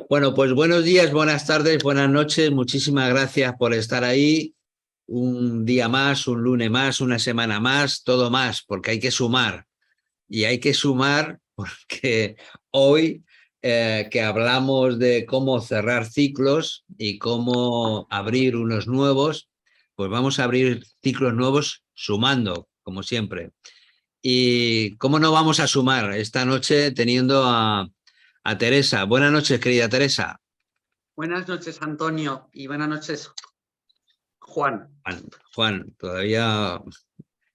Bueno, pues buenos días, buenas tardes, buenas noches. Muchísimas gracias por estar ahí. Un día más, un lunes más, una semana más, todo más, porque hay que sumar. Y hay que sumar porque hoy que hablamos de cómo cerrar ciclos y cómo abrir unos nuevos, pues vamos a abrir ciclos nuevos sumando, como siempre. Y cómo no vamos a sumar esta noche teniendo a Teresa. Buenas noches, querida Teresa. Buenas noches, Antonio, y buenas noches, Juan. Juan, todavía...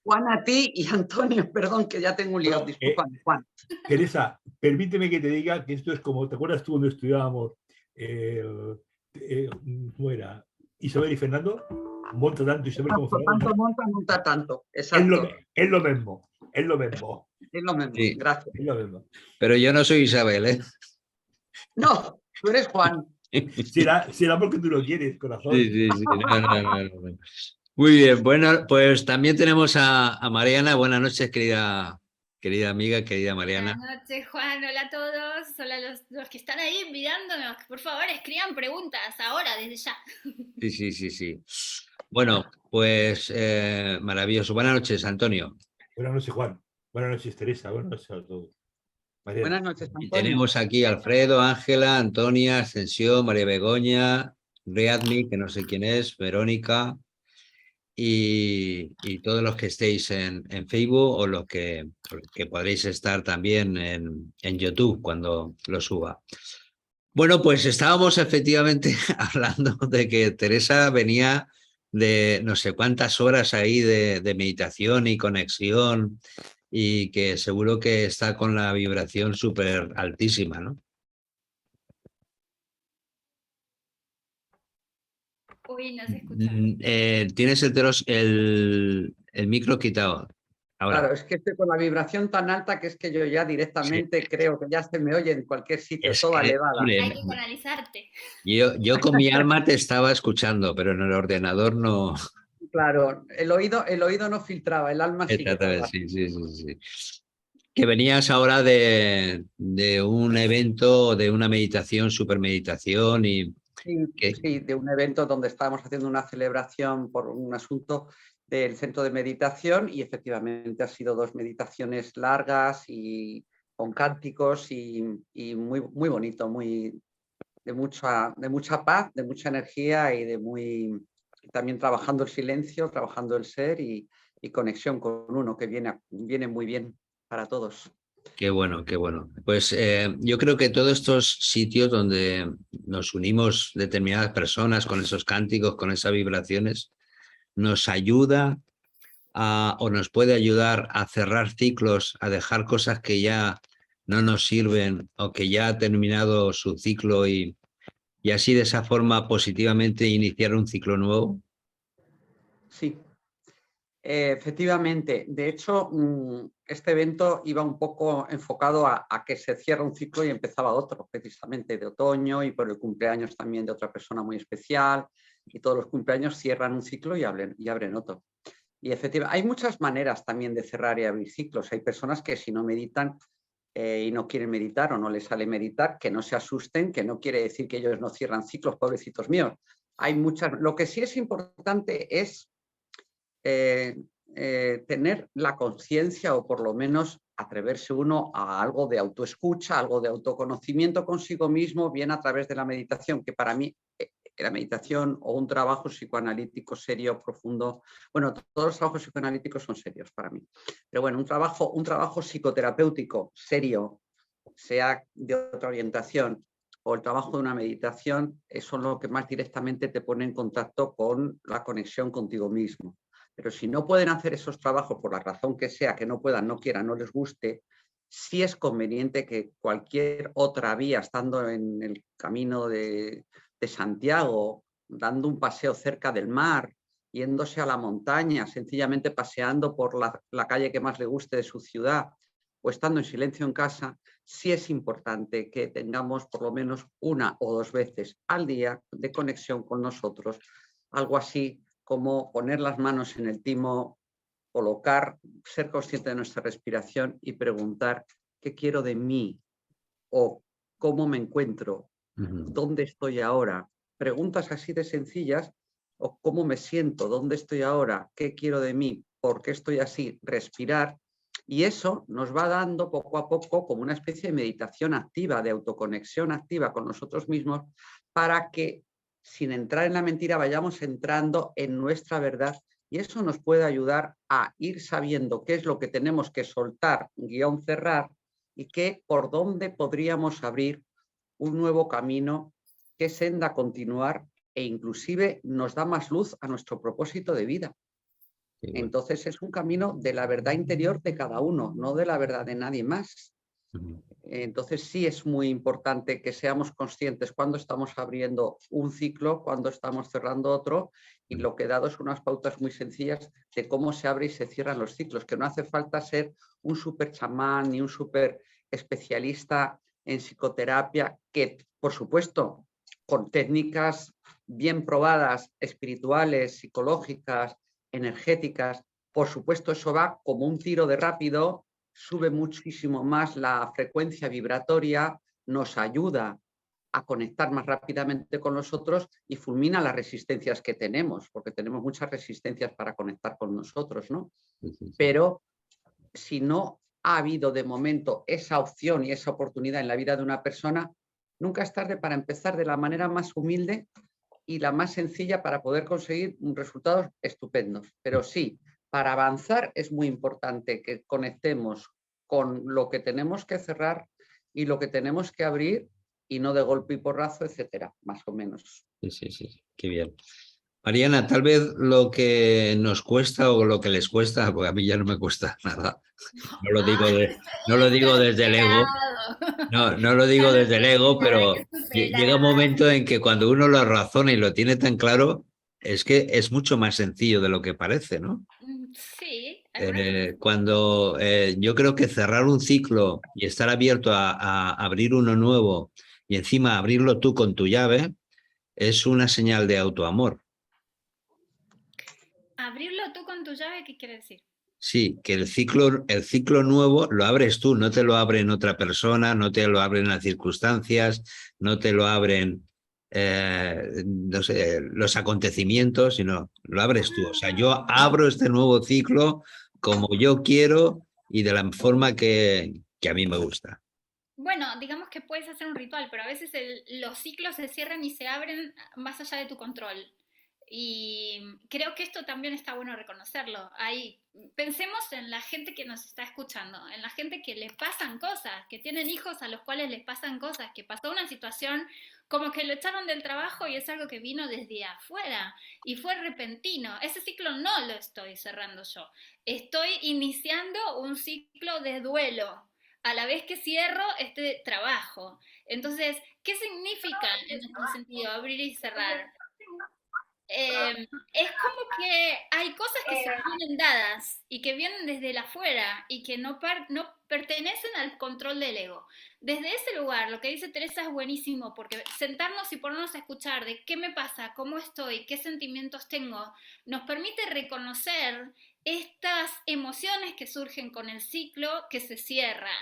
Juan a ti y Antonio, perdón, que ya tengo un lío, discúlpame, Juan. Teresa, permíteme que te diga que esto es como, ¿te acuerdas tú cuando estudiábamos, ¿cómo era? Isabel y Fernando, monta tanto Isabel como Fernando. Tanto monta, monta tanto, exacto. Es lo mismo, es lo mismo. Es lo mismo, Sí. gracias. Es lo mismo. Pero yo no soy Isabel, ¿eh? No, tú eres Juan. Será porque tú lo quieres, corazón. Sí. No. Muy bien, bueno, pues también tenemos a Mariana. Buenas noches, querida amiga, querida Mariana. Buenas noches, Juan. Hola a todos. Hola a los que están ahí mirándonos. Por favor, escriban preguntas ahora, desde ya. Sí. Bueno, pues maravilloso. Buenas noches, Antonio. Buenas noches, Juan. Buenas noches, Teresa. Buenas noches a todos. Mariana. Buenas noches, Y Antonio. tenemos aquí a Alfredo, Ángela, Antonia, Ascensión, María Begoña, Riadmi, que no sé quién es, Verónica, y todos los que estéis en Facebook o los que podréis estar también en YouTube cuando lo suba. Bueno, pues estábamos efectivamente hablando de que Teresa venía de no sé cuántas horas ahí de meditación y conexión y que seguro que está con la vibración súper altísima, ¿no? Uy, no se escucha. Tienes el micro quitado. Ahora. Claro, es que estoy con la vibración tan alta que es que yo ya directamente creo que ya se me oye en cualquier sitio, Es toda que, elevada. hombre, Hay que canalizarte. yo con mi alma te estaba escuchando, pero en el ordenador no. Claro, el oído no filtraba, el alma sí que estaba. Sí. Que venías ahora de un evento, de una meditación, supermeditación y que... Sí, de un evento donde estábamos haciendo una celebración por un asunto del centro de meditación y efectivamente ha sido 2 meditaciones largas y con cánticos y muy bonito, de mucha paz, de mucha energía y también trabajando el silencio, trabajando el ser y conexión con uno, que viene muy bien para todos. Qué bueno. Pues yo creo que todos estos sitios donde nos unimos determinadas personas con esos cánticos, con esas vibraciones, nos ayuda o nos puede ayudar a cerrar ciclos, a dejar cosas que ya no nos sirven o que ya ha terminado su ciclo y así de esa forma positivamente iniciar un ciclo nuevo. Sí. Efectivamente, de hecho, este evento iba un poco enfocado a que se cierra un ciclo y empezaba otro, precisamente de otoño y por el cumpleaños también de otra persona muy especial y todos los cumpleaños cierran un ciclo y abren otro. Y efectivamente, hay muchas maneras también de cerrar y abrir ciclos. Hay personas que si no meditan y no quieren meditar o no les sale meditar, que no se asusten, que no quiere decir que ellos no cierran ciclos, pobrecitos míos. Hay muchas. Lo que sí es importante es tener la conciencia o por lo menos atreverse uno a algo de autoescucha, algo de autoconocimiento consigo mismo, bien a través de la meditación, que para mí la meditación o un trabajo psicoanalítico serio, profundo, bueno, todos los trabajos psicoanalíticos son serios para mí, pero bueno, un trabajo psicoterapéutico serio, sea de otra orientación, o el trabajo de una meditación, eso es lo que más directamente te pone en contacto con la conexión contigo mismo. Pero si no pueden hacer esos trabajos por la razón que sea, que no puedan, no quieran, no les guste, sí es conveniente que cualquier otra vía, estando en el camino de Santiago, dando un paseo cerca del mar, yéndose a la montaña, sencillamente paseando por la calle que más le guste de su ciudad, o estando en silencio en casa, sí es importante que tengamos por lo menos 1 o 2 veces al día de conexión con nosotros, algo así como poner las manos en el timo, colocar, ser consciente de nuestra respiración y preguntar qué quiero de mí o cómo me encuentro Ujú. ¿Dónde estoy ahora? Preguntas así de sencillas, o cómo me siento, dónde estoy ahora, qué quiero de mí, por qué estoy así, respirar. Y eso nos va dando poco a poco como una especie de meditación activa, de autoconexión activa con nosotros mismos, para que sin entrar en la mentira vayamos entrando en nuestra verdad. Y eso nos puede ayudar a ir sabiendo qué es lo que tenemos que soltar, guión cerrar, y qué por dónde podríamos abrir un nuevo camino, qué senda continuar, e inclusive nos da más luz a nuestro propósito de vida. Qué bueno. Entonces es un camino de la verdad interior de cada uno, no de la verdad de nadie más. Ujú. Entonces sí es muy importante que seamos conscientes cuando estamos abriendo un ciclo, cuando estamos cerrando otro, y lo que he dado es unas pautas muy sencillas de cómo se abre y se cierran los ciclos, que no hace falta ser un súper chamán ni un súper especialista en psicoterapia, que por supuesto con técnicas bien probadas, espirituales, psicológicas, energéticas, por supuesto eso va como un tiro de rápido, sube muchísimo más la frecuencia vibratoria, nos ayuda a conectar más rápidamente con nosotros y fulmina las resistencias que tenemos, porque tenemos muchas resistencias para conectar con nosotros, ¿no? Sí, sí, sí. Pero si no ha habido de momento esa opción y esa oportunidad en la vida de una persona, nunca es tarde para empezar de la manera más humilde y la más sencilla para poder conseguir resultados estupendos. Pero sí, para avanzar es muy importante que conectemos con lo que tenemos que cerrar y lo que tenemos que abrir, y no de golpe y porrazo, etcétera, más o menos. Sí, sí, sí, qué bien. Mariana, tal vez lo que nos cuesta o lo que les cuesta, porque a mí ya no me cuesta nada, no lo digo, Ah, no lo digo desde el ego, superado. no lo Ya digo no desde el tenés ego, nada que pero llega un superar. momento en que cuando uno lo razona y lo tiene tan claro, es que es mucho más sencillo de lo que parece, ¿no? Sí, algunas veces. Cuando yo creo que cerrar un ciclo y estar abierto a abrir uno nuevo y encima abrirlo tú con tu llave es una señal de autoamor. Abrirlo tú con tu llave, ¿qué quiere decir? Sí, que el ciclo nuevo lo abres tú, no te lo abren otra persona, no te lo abren las circunstancias, no te lo abren no sé, los acontecimientos, sino lo abres tú. O sea, yo abro este nuevo ciclo como yo quiero y de la forma que a mí me gusta. Bueno, digamos que puedes hacer un ritual, pero a veces los ciclos se cierran y se abren más allá de tu control. Y creo que esto también está bueno reconocerlo. Pensemos en la gente que nos está escuchando, en la gente que les pasan cosas, que tienen hijos a los cuales les pasan cosas, que pasó una situación como que lo echaron del trabajo y es algo que vino desde afuera y fue repentino. Ese ciclo no lo estoy cerrando yo. Estoy iniciando un ciclo de duelo a la vez que cierro este trabajo. Entonces, ¿qué significa en este sentido abrir y cerrar? Es como que hay cosas que se vienen dadas y que vienen desde el afuera y que no pertenecen al control del ego. Desde ese lugar, lo que dice Teresa es buenísimo, porque sentarnos y ponernos a escuchar de qué me pasa, cómo estoy, qué sentimientos tengo, nos permite reconocer estas emociones que surgen con el ciclo que se cierra.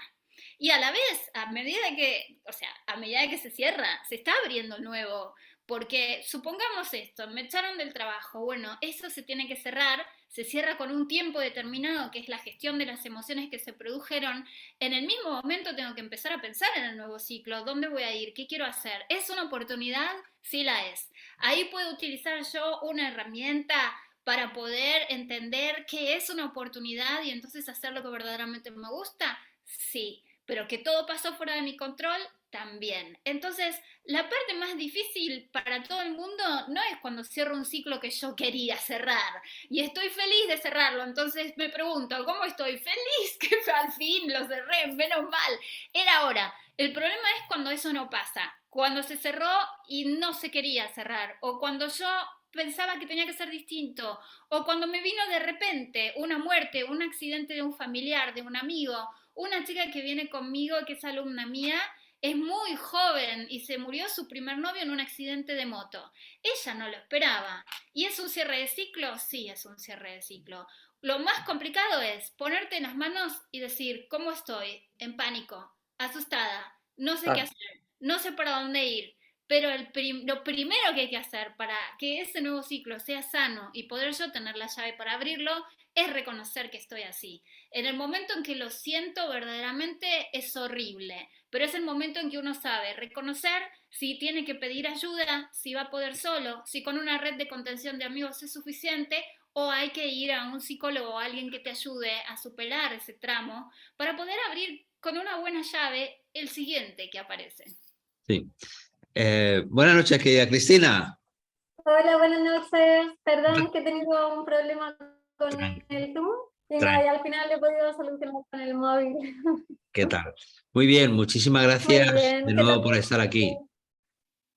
Y a la vez, a medida que se cierra, se está abriendo nuevo. Porque supongamos esto, me echaron del trabajo, bueno, eso se tiene que cerrar, se cierra con un tiempo determinado, que es la gestión de las emociones que se produjeron. En el mismo momento tengo que empezar a pensar en el nuevo ciclo, dónde voy a ir, qué quiero hacer. ¿Es una oportunidad? Sí la es. Ahí puedo utilizar yo una herramienta para poder entender qué es una oportunidad y entonces hacer lo que verdaderamente me gusta. Sí, pero que todo pasó fuera de mi control, también. Entonces, la parte más difícil para todo el mundo no es cuando cierro un ciclo que yo quería cerrar y estoy feliz de cerrarlo. Entonces me pregunto, ¿cómo estoy? Feliz que al fin lo cerré, menos mal. Era ahora. El problema es cuando eso no pasa, cuando se cerró y no se quería cerrar, o cuando yo pensaba que tenía que ser distinto, o cuando me vino de repente una muerte, un accidente de un familiar, de un amigo, una chica que viene conmigo, que es alumna mía, es muy joven y se murió su primer novio en un accidente de moto. Ella no lo esperaba. ¿Y es un cierre de ciclo? Sí, es un cierre de ciclo. Lo más complicado es ponerte en las manos y decir, ¿cómo estoy? En pánico, asustada, no sé qué Ah, hacer, no sé para dónde ir. pero lo primero que hay que hacer para que ese nuevo ciclo sea sano y poder yo tener la llave para abrirlo es reconocer que estoy así. En el momento en que lo siento verdaderamente es horrible, pero es el momento en que uno sabe reconocer si tiene que pedir ayuda, si va a poder solo, si con una red de contención de amigos es suficiente o hay que ir a un psicólogo o alguien que te ayude a superar ese tramo para poder abrir con una buena llave el siguiente que aparece. Sí. Buenas noches, querida Cristina. Hola, buenas noches. Perdón que he tenido un problema con el Zoom y nada, y al final lo he podido solucionar con el móvil. ¿Qué tal? Muy bien, muchísimas Muy gracias bien, de ¿qué nuevo tal? por estar aquí.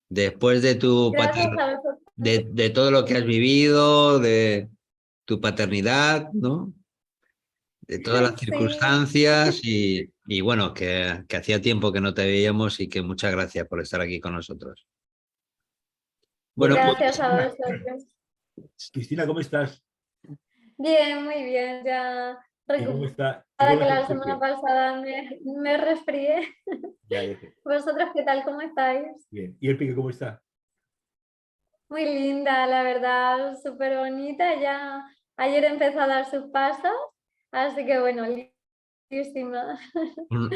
Después de Gracias a vosotros. de todo lo que has vivido, de tu paternidad, ¿no? De todas las Sí, circunstancias y bueno, que hacía tiempo que no te veíamos y que muchas gracias por estar aquí con nosotros. Bueno, Bueno, gracias a vosotros. Cristina, ¿cómo estás? Bien, muy bien. Ya ¿Y cómo recuperada está? ¿Y cómo que está la el semana peque? pasada me resfrié. Ya sé. ¿Vosotros qué tal? ¿Cómo estáis? Bien. ¿Y el peque cómo está? Muy linda, la verdad, súper bonita. Ya ayer empezó a dar sus pasos, así que bueno, lindísima. Un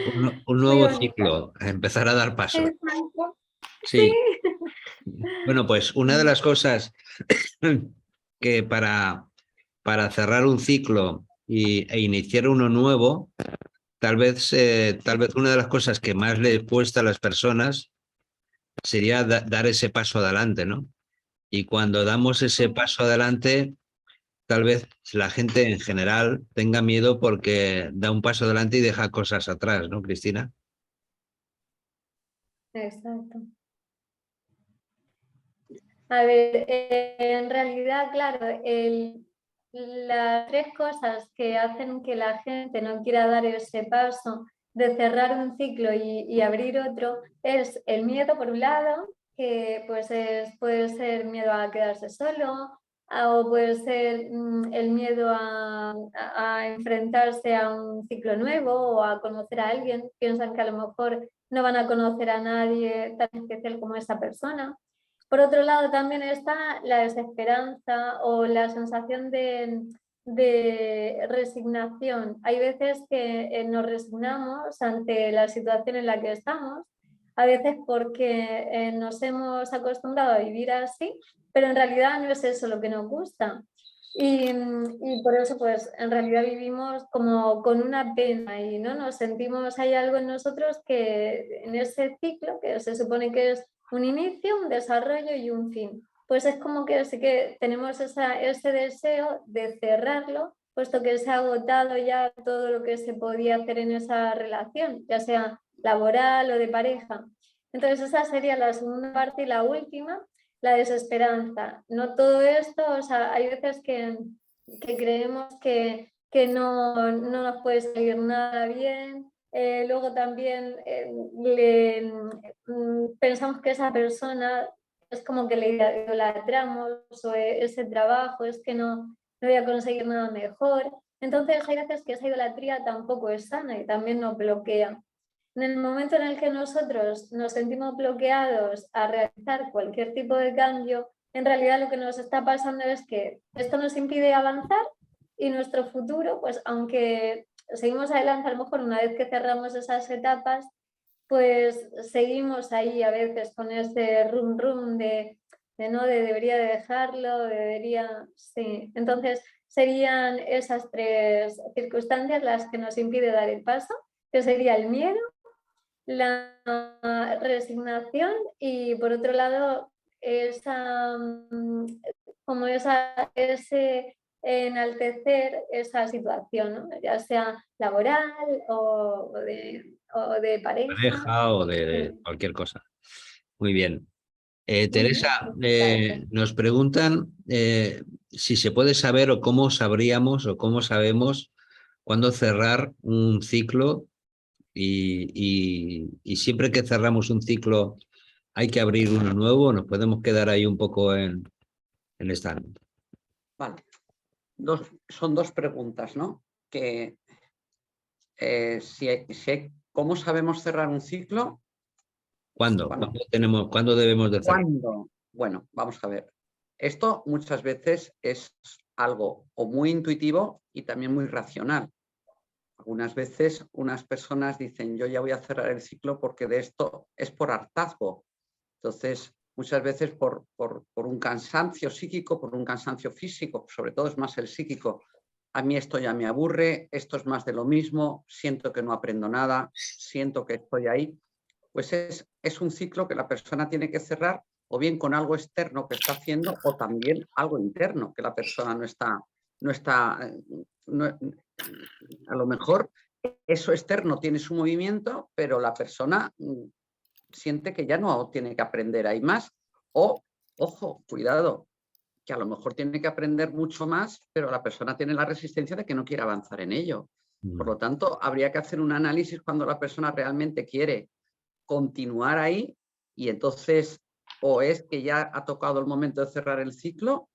Muy nuevo bonita. ciclo, a empezar a dar pasos. Exacto. Sí. Sí. Bueno, pues una de las cosas que para cerrar un ciclo e iniciar uno nuevo, tal vez una de las cosas que más le cuesta a las personas sería dar ese paso adelante, ¿no? Y cuando damos ese paso adelante, tal vez la gente en general tenga miedo porque da un paso adelante y deja cosas atrás, ¿no, Cristina? Exacto. A ver, en realidad, claro, las tres cosas que hacen que la gente no quiera dar ese paso de cerrar un ciclo y abrir otro es el miedo, por un lado, que pues puede ser miedo a quedarse solo, o puede ser el miedo a enfrentarse a un ciclo nuevo o a conocer a alguien. Piensan que a lo mejor no van a conocer a nadie tan especial como esa persona. Por otro lado, también está la desesperanza o la sensación de resignación. Hay veces que nos resignamos ante la situación en la que estamos, a veces porque nos hemos acostumbrado a vivir así, pero en realidad no es eso lo que nos gusta. Y por eso, pues, en realidad vivimos como con una pena y no nos sentimos, hay algo en nosotros que en ese ciclo, que se supone que es un inicio, un desarrollo y un fin. Pues es como que sí que tenemos ese deseo de cerrarlo, puesto que se ha agotado ya todo lo que se podía hacer en esa relación, ya sea laboral o de pareja. Entonces esa sería la segunda parte y la última, la desesperanza. No todo esto, o sea, hay veces que creemos que no nos puede salir nada bien. Luego también pensamos que esa persona es como que le idolatramos o ese trabajo, es que no voy a conseguir nada mejor. Entonces hay veces que esa idolatría tampoco es sana y también nos bloquea. En el momento en el que nosotros nos sentimos bloqueados a realizar cualquier tipo de cambio, en realidad lo que nos está pasando es que esto nos impide avanzar y nuestro futuro, pues aunque seguimos adelante, a lo mejor una vez que cerramos esas etapas, pues seguimos ahí a veces con ese rum de no, de debería de dejarlo, debería, sí. Entonces serían esas tres circunstancias las que nos impide dar el paso, que sería el miedo, la resignación y por otro lado esa, como ese enaltecer esa situación, ¿no? Ya sea laboral o de pareja. Pareja o de cualquier cosa. Muy bien. Teresa, Exacto. nos preguntan si se puede saber o cómo sabríamos o cómo sabemos cuándo cerrar un ciclo y siempre que cerramos un ciclo hay que abrir uno nuevo, nos podemos quedar ahí un poco en stand. Vale. Son dos preguntas, ¿no? Que ¿cómo sabemos cerrar un ciclo? ¿Cuándo? Bueno, ¿Cuándo debemos de cerrar? ¿cuándo? Bueno, vamos a ver. Esto muchas veces es algo o muy intuitivo y también muy racional. Algunas veces unas personas dicen, yo ya voy a cerrar el ciclo porque de esto es por hartazgo. Entonces, muchas veces por un cansancio psíquico, por un cansancio físico, sobre todo es más el psíquico. A mí esto ya me aburre, esto es más de lo mismo, siento que no aprendo nada, siento que estoy ahí. Pues es un ciclo que la persona tiene que cerrar o bien con algo externo que está haciendo o también algo interno que la persona no está a lo mejor eso externo tiene su movimiento, pero la persona siente que ya no tiene que aprender ahí más. O, ojo, cuidado, que a lo mejor tiene que aprender mucho más, pero la persona tiene la resistencia de que no quiere avanzar en ello. Por lo tanto, habría que hacer un análisis cuando la persona realmente quiere continuar ahí y entonces o es que ya ha tocado el momento de cerrar el ciclo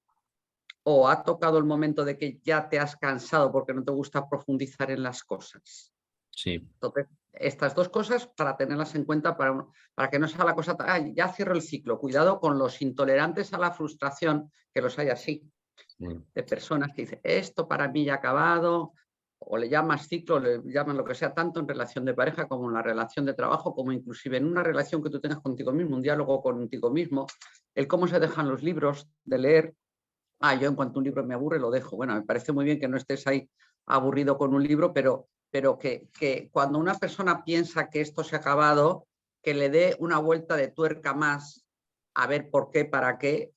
o ha tocado el momento de que ya te has cansado porque no te gusta profundizar en las cosas. Sí. Entonces, estas dos cosas para tenerlas en cuenta para que no sea la cosa, ya cierro el ciclo. Cuidado con los intolerantes a la frustración, que los hay así, de personas que dicen, esto para mí ya ha acabado, o le llamas ciclo, le llaman lo que sea, tanto en relación de pareja como en la relación de trabajo, como inclusive en una relación que tú tengas contigo mismo, un diálogo contigo mismo, el cómo se dejan los libros de leer. Yo en cuanto un libro me aburre lo dejo. Bueno, me parece muy bien que no estés ahí aburrido con un libro, pero que cuando una persona piensa que esto se ha acabado, que le dé una vuelta de tuerca más a ver por qué, para qué,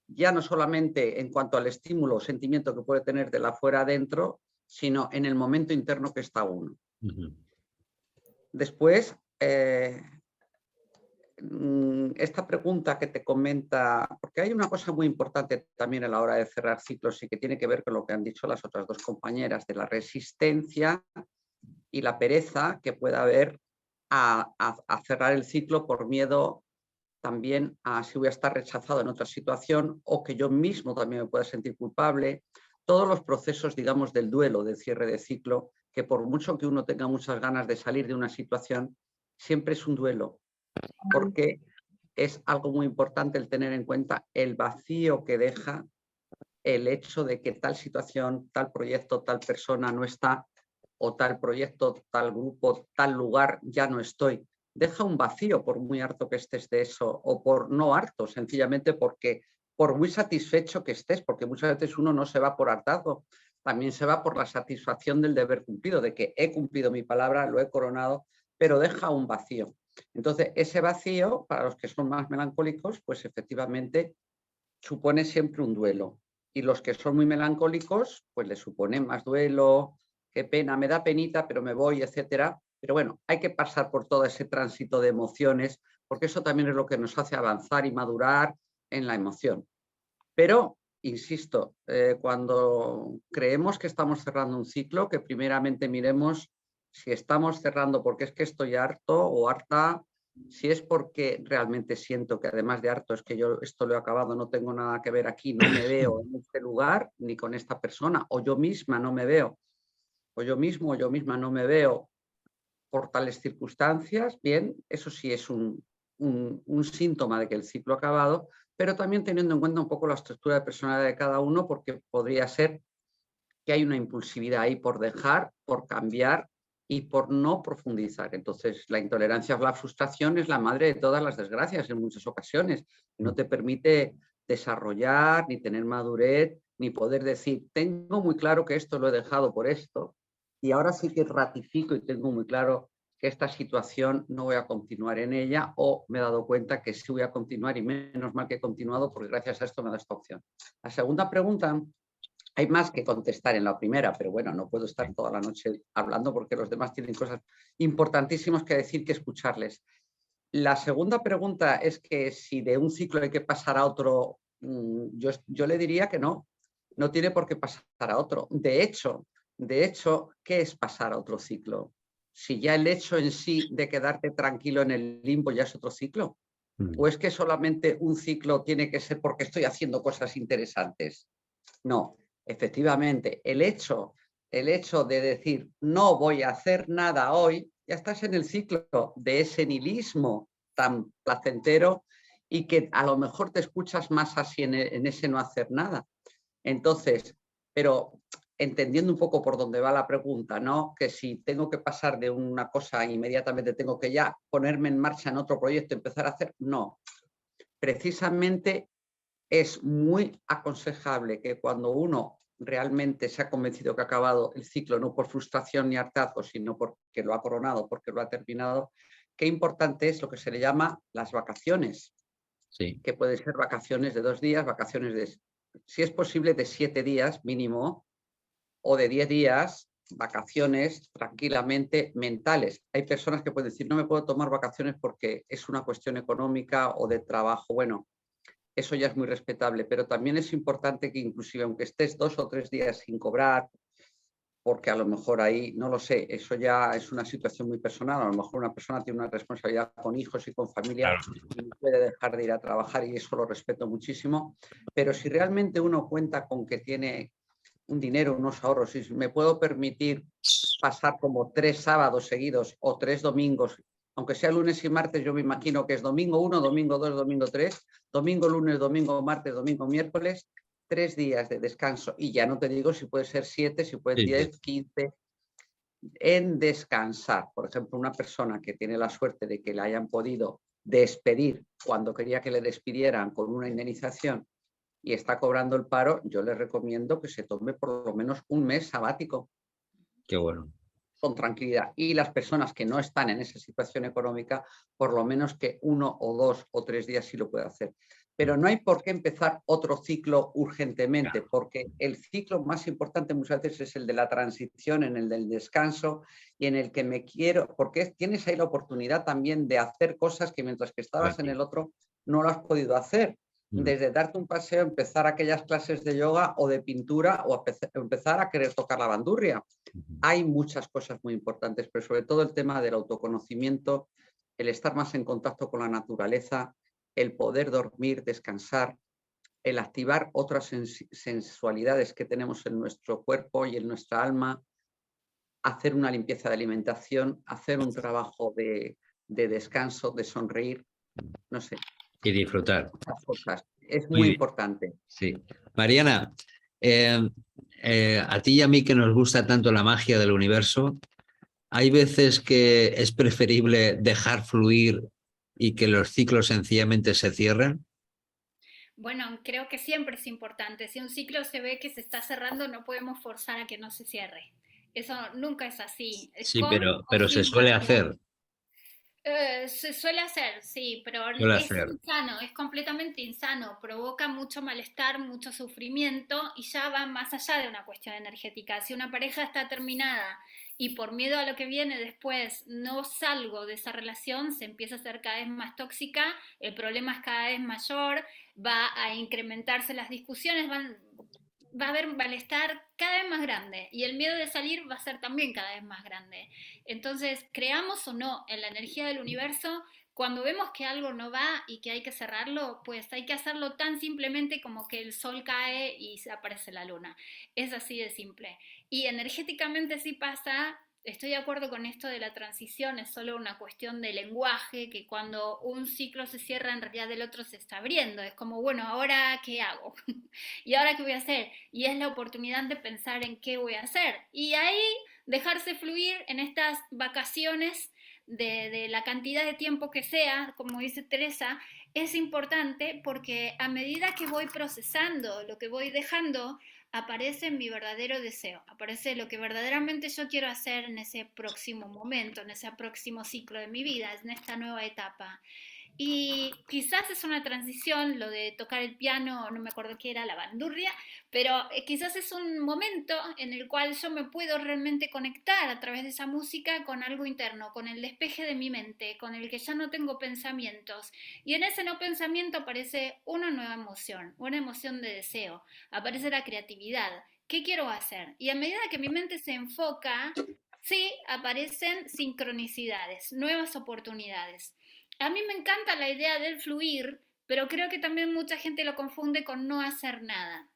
ya no solamente en cuanto al estímulo o sentimiento que puede tener de la fuera adentro, sino en el momento interno que está uno. Después, esta pregunta que te comenta, porque hay una cosa muy importante también a la hora de cerrar ciclos y que tiene que ver con lo que han dicho las otras dos compañeras, de la resistencia y la pereza que pueda haber a cerrar el ciclo por miedo también a si voy a estar rechazado en otra situación o que yo mismo también me pueda sentir culpable. Todos los procesos, digamos, del duelo, del cierre de ciclo, que por mucho que uno tenga muchas ganas de salir de una situación, siempre es un duelo, porque es algo muy importante el tener en cuenta el vacío que deja el hecho de que tal situación, tal proyecto, tal persona no está, o tal proyecto, tal grupo, tal lugar ya no estoy. Deja un vacío por muy harto que estés de eso, o por no harto, sencillamente porque por muy satisfecho que estés, porque muchas veces uno no se va por hartazgo, también se va por la satisfacción del deber cumplido, de que he cumplido mi palabra, lo he coronado, pero deja un vacío. Entonces, ese vacío, para los que son más melancólicos, pues efectivamente supone siempre un duelo. Y los que son muy melancólicos, pues les supone más duelo, qué pena, me da penita, pero me voy, etcétera. Pero bueno, hay que pasar por todo ese tránsito de emociones, porque eso también es lo que nos hace avanzar y madurar en la emoción. Pero, insisto, cuando creemos que estamos cerrando un ciclo, que primeramente miremos si estamos cerrando porque es que estoy harto o harta, si es porque realmente siento que además de harto es que yo esto lo he acabado, no tengo nada que ver aquí, no me veo en este lugar ni con esta persona, o yo misma no me veo, o yo mismo o yo misma no me veo por tales circunstancias, bien, eso sí es un síntoma de que el ciclo ha acabado, pero también teniendo en cuenta un poco la estructura de personalidad de cada uno, porque podría ser que hay una impulsividad ahí por dejar, por cambiar y por no profundizar. Entonces, la intolerancia a la frustración es la madre de todas las desgracias en muchas ocasiones. No te permite desarrollar, ni tener madurez, ni poder decir, tengo muy claro que esto lo he dejado por esto, y ahora sí que ratifico y tengo muy claro que esta situación no voy a continuar en ella, o me he dado cuenta que sí voy a continuar y menos mal que he continuado porque gracias a esto me da esta opción. La segunda pregunta, hay más que contestar en la primera, pero bueno, no puedo estar toda la noche hablando porque los demás tienen cosas importantísimas que decir que escucharles. La segunda pregunta es que si de un ciclo hay que pasar a otro, yo le diría que no tiene por qué pasar a otro. De hecho, ¿qué es pasar a otro ciclo? Si ya el hecho en sí de quedarte tranquilo en el limbo ya es otro ciclo. ¿O es que solamente un ciclo tiene que ser porque estoy haciendo cosas interesantes? No, efectivamente, el hecho de decir no voy a hacer nada hoy, ya estás en el ciclo de ese nihilismo tan placentero y que a lo mejor te escuchas más así en ese no hacer nada. Entonces, pero entendiendo un poco por dónde va la pregunta, ¿no? Que si tengo que pasar de una cosa inmediatamente tengo que ya ponerme en marcha en otro proyecto, empezar a hacer, no. Precisamente es muy aconsejable que cuando uno realmente se ha convencido que ha acabado el ciclo, no por frustración ni hartazgo, sino porque lo ha coronado, porque lo ha terminado, qué importante es lo que se le llama las vacaciones, Sí. que pueden ser vacaciones de 2 días, vacaciones de, si es posible, de 7 días mínimo, o de 10 días, vacaciones tranquilamente mentales. Hay personas que pueden decir, no me puedo tomar vacaciones porque es una cuestión económica o de trabajo. Bueno, eso ya es muy respetable, pero también es importante que inclusive aunque estés 2 o 3 días sin cobrar, porque a lo mejor ahí, no lo sé, eso ya es una situación muy personal, a lo mejor una persona tiene una responsabilidad con hijos y con familia y no puede dejar de ir a trabajar y eso lo respeto muchísimo, pero si realmente uno cuenta con que tiene un dinero, unos ahorros, y me puedo permitir pasar como 3 sábados seguidos o 3 domingos, aunque sea lunes y martes, yo me imagino que es domingo 1, domingo 2, domingo 3, domingo, lunes, domingo, martes, domingo, miércoles, 3 días de descanso. Y ya no te digo si puede ser 7, si puede ser 10, 15, en descansar. Por ejemplo, una persona que tiene la suerte de que le hayan podido despedir cuando quería que le despidieran con una indemnización y está cobrando el paro, yo le recomiendo que se tome por lo menos un mes sabático. Qué bueno. Con tranquilidad. Y las personas que no están en esa situación económica, por lo menos que 1 o 2 o 3 días sí lo puede hacer. Pero no hay por qué empezar otro ciclo urgentemente, porque el ciclo más importante muchas veces es el de la transición, en el del descanso y en el que me quiero, porque tienes ahí la oportunidad también de hacer cosas que mientras que estabas en el otro no lo has podido hacer. Desde darte un paseo, empezar aquellas clases de yoga o de pintura o empezar a querer tocar la bandurria. Hay muchas cosas muy importantes, pero sobre todo el tema del autoconocimiento, el estar más en contacto con la naturaleza, el poder dormir, descansar, el activar otras sensualidades que tenemos en nuestro cuerpo y en nuestra alma, hacer una limpieza de alimentación, hacer un trabajo de descanso, de sonreír, no sé. Y disfrutar. Las cosas. Es Muy muy bien. importante. Sí. Mariana, a ti y a mí que nos gusta tanto la magia del universo, hay veces que es preferible dejar fluir y que los ciclos sencillamente se cierren. Bueno, creo que siempre es importante. Si un ciclo se ve que se está cerrando, no podemos forzar a que no se cierre. Eso nunca es así. Es Sí, con o pero se sin suele pasión. hacer. Se suele hacer, sí, pero Suele es hacer. insano, es completamente insano, provoca mucho malestar, mucho sufrimiento y ya va más allá de una cuestión energética. Si una pareja está terminada y por miedo a lo que viene después no salgo de esa relación, se empieza a hacer cada vez más tóxica, el problema es cada vez mayor, va a incrementarse las discusiones, va a haber malestar cada vez más grande y el miedo de salir va a ser también cada vez más grande. Entonces, creamos o no en la energía del universo, cuando vemos que algo no va y que hay que cerrarlo, pues hay que hacerlo tan simplemente como que el sol cae y aparece la luna. Es así de simple. Y energéticamente sí pasa. Estoy de acuerdo con esto de la transición, es solo una cuestión de lenguaje, que cuando un ciclo se cierra, en realidad el otro se está abriendo. Es como, bueno, ¿ahora qué hago? ¿Y ahora qué voy a hacer? Y es la oportunidad de pensar en qué voy a hacer. Y ahí dejarse fluir en estas vacaciones de la cantidad de tiempo que sea, como dice Teresa, es importante porque a medida que voy procesando lo que voy dejando, aparece mi verdadero deseo, aparece lo que verdaderamente yo quiero hacer en ese próximo momento, en ese próximo ciclo de mi vida, en esta nueva etapa. Y quizás es una transición, lo de tocar el piano, no me acuerdo qué era, la bandurria, pero quizás es un momento en el cual yo me puedo realmente conectar a través de esa música con algo interno, con el despeje de mi mente, con el que ya no tengo pensamientos. Y en ese no pensamiento aparece una nueva emoción, una emoción de deseo, aparece la creatividad. ¿Qué quiero hacer? Y a medida que mi mente se enfoca, sí, aparecen sincronicidades, nuevas oportunidades. A mí me encanta la idea del fluir, pero creo que también mucha gente lo confunde con no hacer nada.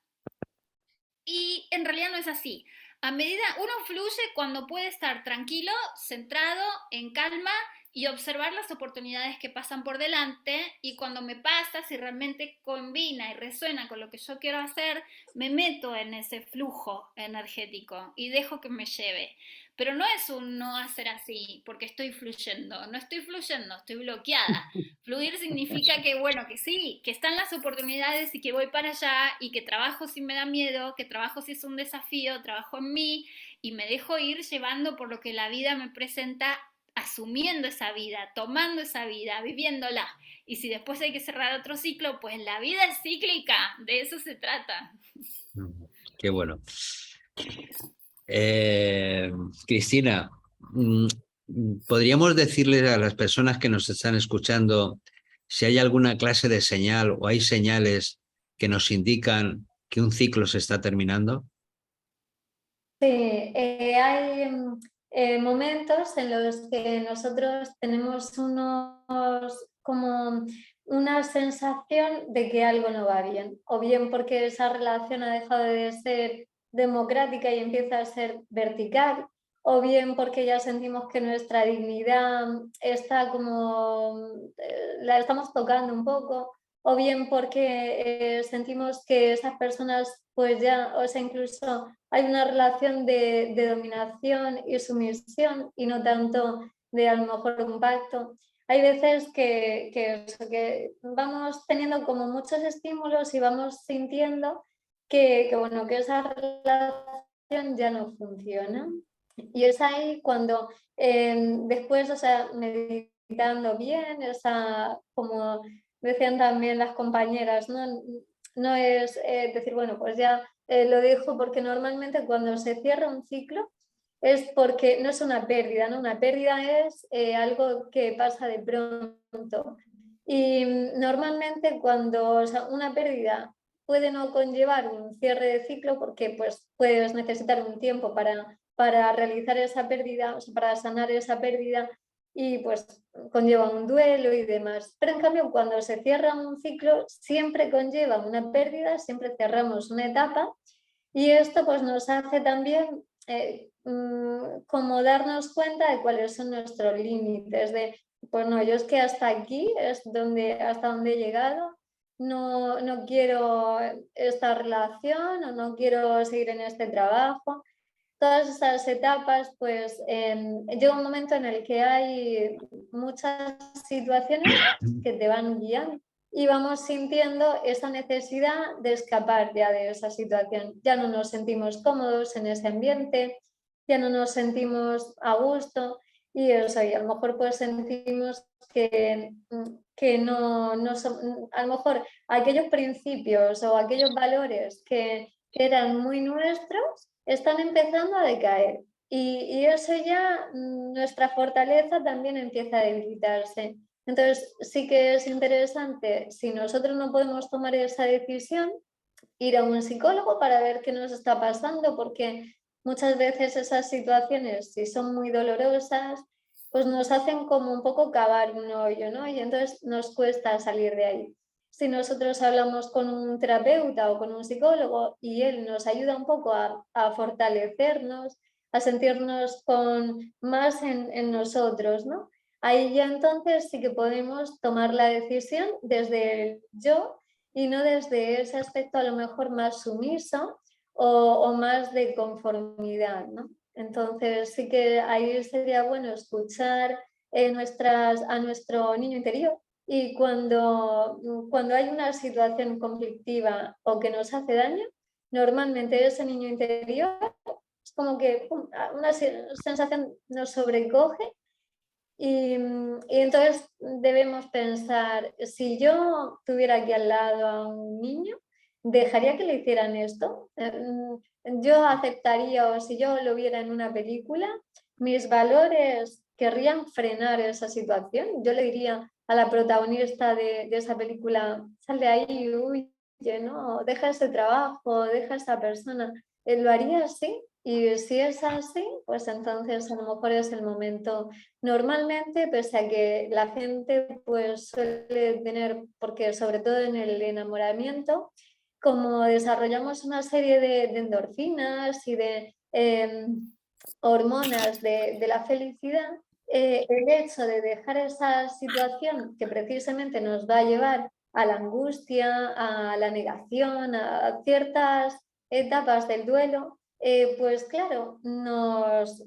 Y en realidad no es así. A medida uno fluye cuando puede estar tranquilo, centrado, en calma y observar las oportunidades que pasan por delante, y cuando me pasa, si realmente combina y resuena con lo que yo quiero hacer, me meto en ese flujo energético y dejo que me lleve. Pero no es un no hacer así porque estoy fluyendo, no estoy fluyendo, estoy bloqueada. Fluir significa que, bueno, que sí, que están las oportunidades y que voy para allá y que trabajo si me da miedo, que trabajo si es un desafío, trabajo en mí y me dejo ir llevando por lo que la vida me presenta, asumiendo esa vida, tomando esa vida, viviéndola. Y si después hay que cerrar otro ciclo, pues la vida es cíclica, de eso se trata. Qué bueno. Cristina, ¿podríamos decirles a las personas que nos están escuchando si hay alguna clase de señal o hay señales que nos indican que un ciclo se está terminando? Sí, hay momentos en los que nosotros tenemos como una sensación de que algo no va bien, o bien porque esa relación ha dejado de ser democrática y empieza a ser vertical, o bien porque ya sentimos que nuestra dignidad está la estamos tocando un poco, o bien porque sentimos que esas personas pues ya, o sea, incluso hay una relación de dominación y sumisión y no tanto de a lo mejor un pacto. Hay veces que vamos teniendo como muchos estímulos y vamos sintiendo bueno, que esa relación ya no funciona. Y es ahí cuando después, o sea, meditando bien, como decían también las compañeras, no es decir, bueno, pues ya lo dejo, porque normalmente cuando se cierra un ciclo es porque no es una pérdida, ¿no? Una pérdida es algo que pasa de pronto. Y normalmente cuando, o sea, una pérdida puede no conllevar un cierre de ciclo, porque pues puedes necesitar un tiempo para realizar esa pérdida, o sea, para sanar esa pérdida, y pues conlleva un duelo y demás. Pero en cambio, cuando se cierra un ciclo, siempre conlleva una pérdida, siempre cerramos una etapa, y esto pues nos hace también como darnos cuenta de cuáles son nuestros límites, de, pues no, yo es que hasta aquí es hasta donde he llegado, no quiero esta relación o no quiero seguir en este trabajo. Todas esas etapas, pues llega un momento en el que hay muchas situaciones que te van guiando y vamos sintiendo esa necesidad de escapar ya de esa situación. Ya no nos sentimos cómodos en ese ambiente, ya no nos sentimos a gusto, y eso, y a lo mejor pues sentimos que no son, a lo mejor aquellos principios o aquellos valores que eran muy nuestros están empezando a decaer, y eso ya, nuestra fortaleza también empieza a debilitarse. Entonces sí que es interesante, si nosotros no podemos tomar esa decisión, ir a un psicólogo para ver qué nos está pasando, porque muchas veces esas situaciones, si son muy dolorosas, pues nos hacen como un poco cavar un hoyo, ¿no? Y entonces nos cuesta salir de ahí. Si nosotros hablamos con un terapeuta o con un psicólogo y él nos ayuda un poco a fortalecernos, a sentirnos más en nosotros, ¿no? Ahí ya entonces sí que podemos tomar la decisión desde el yo, y no desde ese aspecto a lo mejor más sumiso o más de conformidad, ¿no? Entonces sí que ahí sería bueno escuchar a nuestro niño interior, y cuando hay una situación conflictiva o que nos hace daño, normalmente ese niño interior es como que una sensación nos sobrecoge. Y entonces debemos pensar, si yo tuviera aquí al lado a un niño, ¿dejaría que le hicieran esto? ¿Yo aceptaría, o si yo lo viera en una película, mis valores querrían frenar esa situación? Yo le diría a la protagonista de esa película, sal de ahí, huye, ¿no? Deja ese trabajo, deja a esa persona. ¿Lo haría así? Y si es así, pues entonces a lo mejor es el momento. Normalmente, pese a que la gente pues suele tener, porque sobre todo en el enamoramiento, como desarrollamos una serie de endorfinas y de hormonas de la felicidad, el hecho de dejar esa situación que precisamente nos va a llevar a la angustia, a la negación, a ciertas etapas del duelo, pues claro, nos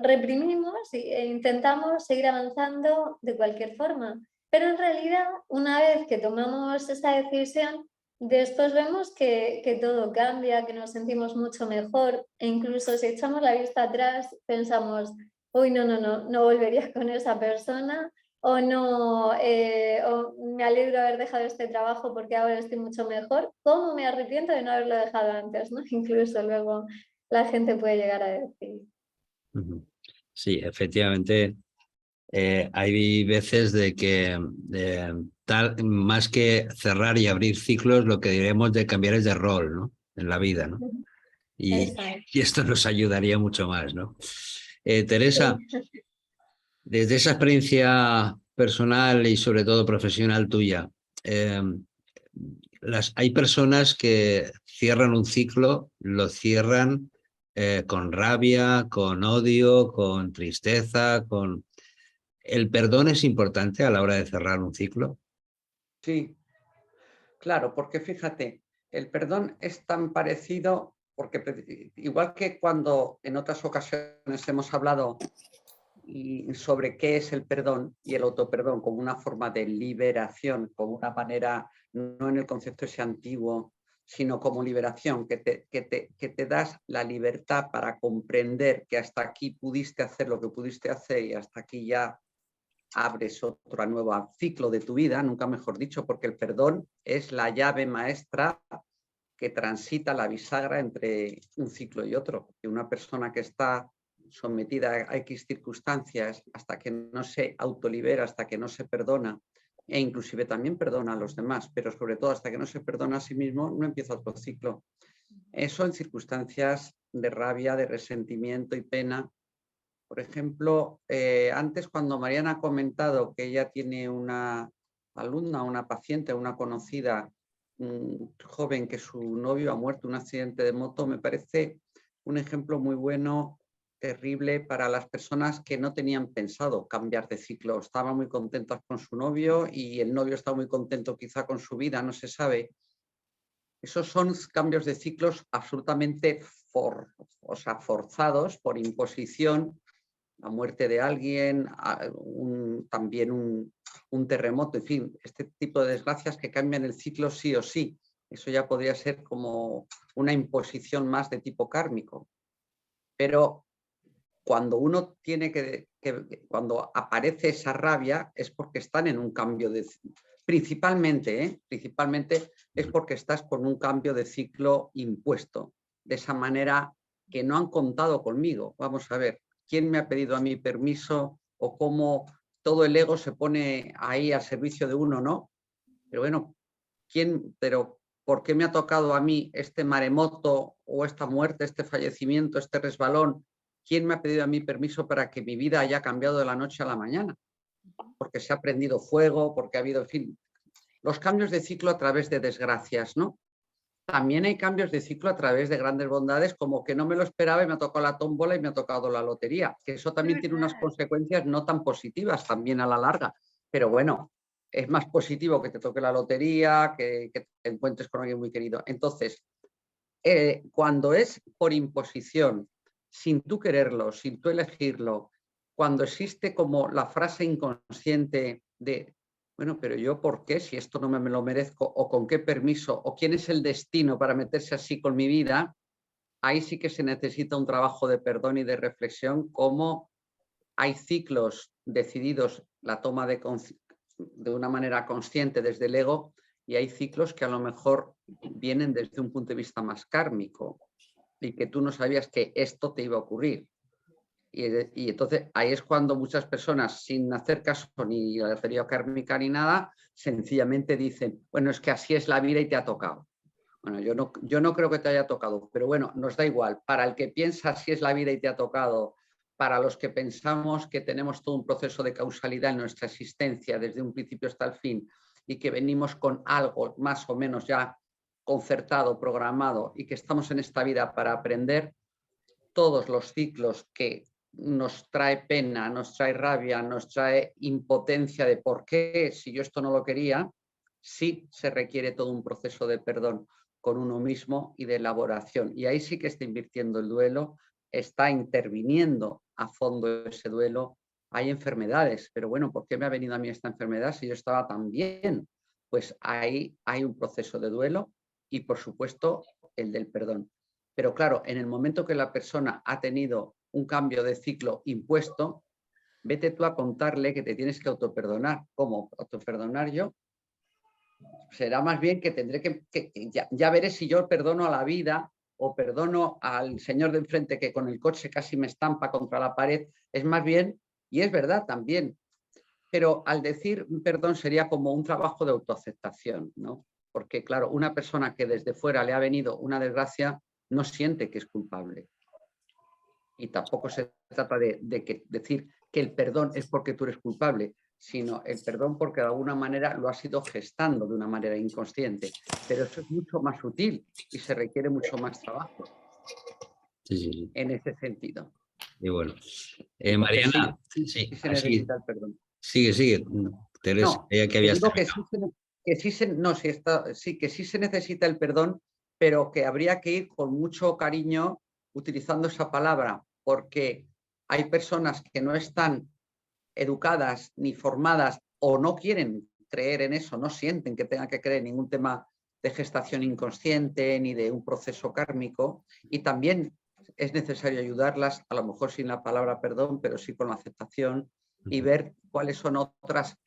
reprimimos e intentamos seguir avanzando de cualquier forma. Pero en realidad, una vez que tomamos esa decisión, después vemos que todo cambia, que nos sentimos mucho mejor e incluso si echamos la vista atrás pensamos, uy, no volvería con esa persona o no, o me alegro de haber dejado este trabajo porque ahora estoy mucho mejor. ¿Cómo me arrepiento de no haberlo dejado antes? ¿No? Incluso luego la gente puede llegar a decir. Sí, efectivamente. Hay veces de que más que cerrar y abrir ciclos, lo que diremos de cambiar es de rol, ¿no? En la vida, ¿no? Y esto nos ayudaría mucho más, ¿no? Teresa, Sí. desde esa experiencia personal y sobre todo profesional tuya, hay personas que cierran un ciclo, lo cierran con rabia, con odio, con tristeza, con... ¿El perdón es importante a la hora de cerrar un ciclo? Sí, claro, porque fíjate, el perdón es tan parecido, porque igual que cuando en otras ocasiones hemos hablado sobre qué es el perdón y el autoperdón como una forma de liberación, como una manera, no en el concepto ese antiguo, sino como liberación, que te das la libertad para comprender que hasta aquí pudiste hacer lo que pudiste hacer y hasta aquí ya abres otro nuevo ciclo de tu vida, nunca mejor dicho, porque el perdón es la llave maestra que transita la bisagra entre un ciclo y otro. Que una persona que está sometida a X circunstancias hasta que no se autolibera, hasta que no se perdona, e inclusive también perdona a los demás, pero sobre todo hasta que no se perdona a sí mismo, no empieza otro ciclo. Eso en circunstancias de rabia, de resentimiento y pena. Por ejemplo, antes cuando Mariana ha comentado que ella tiene una alumna, una paciente, una conocida, un joven que su novio ha muerto en un accidente de moto, me parece un ejemplo muy bueno, terrible para las personas que no tenían pensado cambiar de ciclo. Estaban muy contentas con su novio y el novio estaba muy contento quizá con su vida, no se sabe. Esos son cambios de ciclos absolutamente forzados por imposición, la muerte de alguien, también un terremoto, en fin, este tipo de desgracias que cambian el ciclo sí o sí. Eso ya podría ser como una imposición más de tipo kármico. Pero cuando uno tiene cuando aparece esa rabia es porque están en un cambio de... Principalmente es porque estás con un cambio de ciclo impuesto. De esa manera que no han contado conmigo. Vamos a ver, ¿quién me ha pedido a mí permiso o cómo todo el ego se pone ahí al servicio de uno, no? Pero bueno, pero ¿por qué me ha tocado a mí este maremoto o esta muerte, este fallecimiento, este resbalón? ¿Quién me ha pedido a mí permiso para que mi vida haya cambiado de la noche a la mañana? Porque se ha prendido fuego, porque ha habido, en fin, los cambios de ciclo a través de desgracias, ¿no? También hay cambios de ciclo a través de grandes bondades, como que no me lo esperaba y me ha tocado la tómbola y me ha tocado la lotería, que eso también tiene unas consecuencias no tan positivas también a la larga, pero bueno, es más positivo que te toque la lotería, que te encuentres con alguien muy querido. Entonces, cuando es por imposición, sin tú quererlo, sin tú elegirlo, cuando existe como la frase inconsciente de, bueno, pero yo ¿por qué? Si esto no me lo merezco, o con qué permiso, o quién es el destino para meterse así con mi vida, ahí sí que se necesita un trabajo de perdón y de reflexión, como hay ciclos decididos, la toma de una manera consciente desde el ego, y hay ciclos que a lo mejor vienen desde un punto de vista más kármico y que tú no sabías que esto te iba a ocurrir. Y entonces ahí es cuando muchas personas, sin hacer caso ni a la teoría kármica ni nada, sencillamente dicen, bueno, es que así es la vida y te ha tocado. Bueno, yo no creo que te haya tocado, pero bueno, nos da igual. Para el que piensa así es la vida y te ha tocado, para los que pensamos que tenemos todo un proceso de causalidad en nuestra existencia desde un principio hasta el fin y que venimos con algo más o menos ya concertado, programado y que estamos en esta vida para aprender, todos los ciclos que nos trae pena, nos trae rabia, nos trae impotencia de por qué, si yo esto no lo quería, sí se requiere todo un proceso de perdón con uno mismo y de elaboración. Y ahí sí que está invirtiendo el duelo, está interviniendo a fondo ese duelo. Hay enfermedades, pero bueno, ¿por qué me ha venido a mí esta enfermedad si yo estaba tan bien? Pues ahí hay un proceso de duelo y, por supuesto, el del perdón. Pero claro, en el momento que la persona ha tenido un cambio de ciclo impuesto, vete tú a contarle que te tienes que autoperdonar. ¿Cómo autoperdonar yo? Será más bien que tendré que ya veré si yo perdono a la vida o perdono al señor de enfrente que con el coche casi me estampa contra la pared. Es más bien, y es verdad también, pero al decir perdón sería como un trabajo de autoaceptación, ¿no? Porque claro, una persona que desde fuera le ha venido una desgracia no siente que es culpable. Y tampoco se trata de decir que el perdón es porque tú eres culpable, sino el perdón porque de alguna manera lo has ido gestando de una manera inconsciente. Pero eso es mucho más sutil y se requiere mucho más trabajo en ese sentido. Y bueno, Entonces, Mariana, sí se necesita el perdón. sigue, Teresa, No, ya que que habías digo terminado. que sí se necesita el perdón, pero que habría que ir con mucho cariño utilizando esa palabra, porque hay personas que no están educadas ni formadas o no quieren creer en eso, no sienten que tengan que creer en ningún tema de gestación inconsciente ni de un proceso kármico, y también es necesario ayudarlas, a lo mejor sin la palabra perdón, pero sí con la aceptación y ver cuáles son otras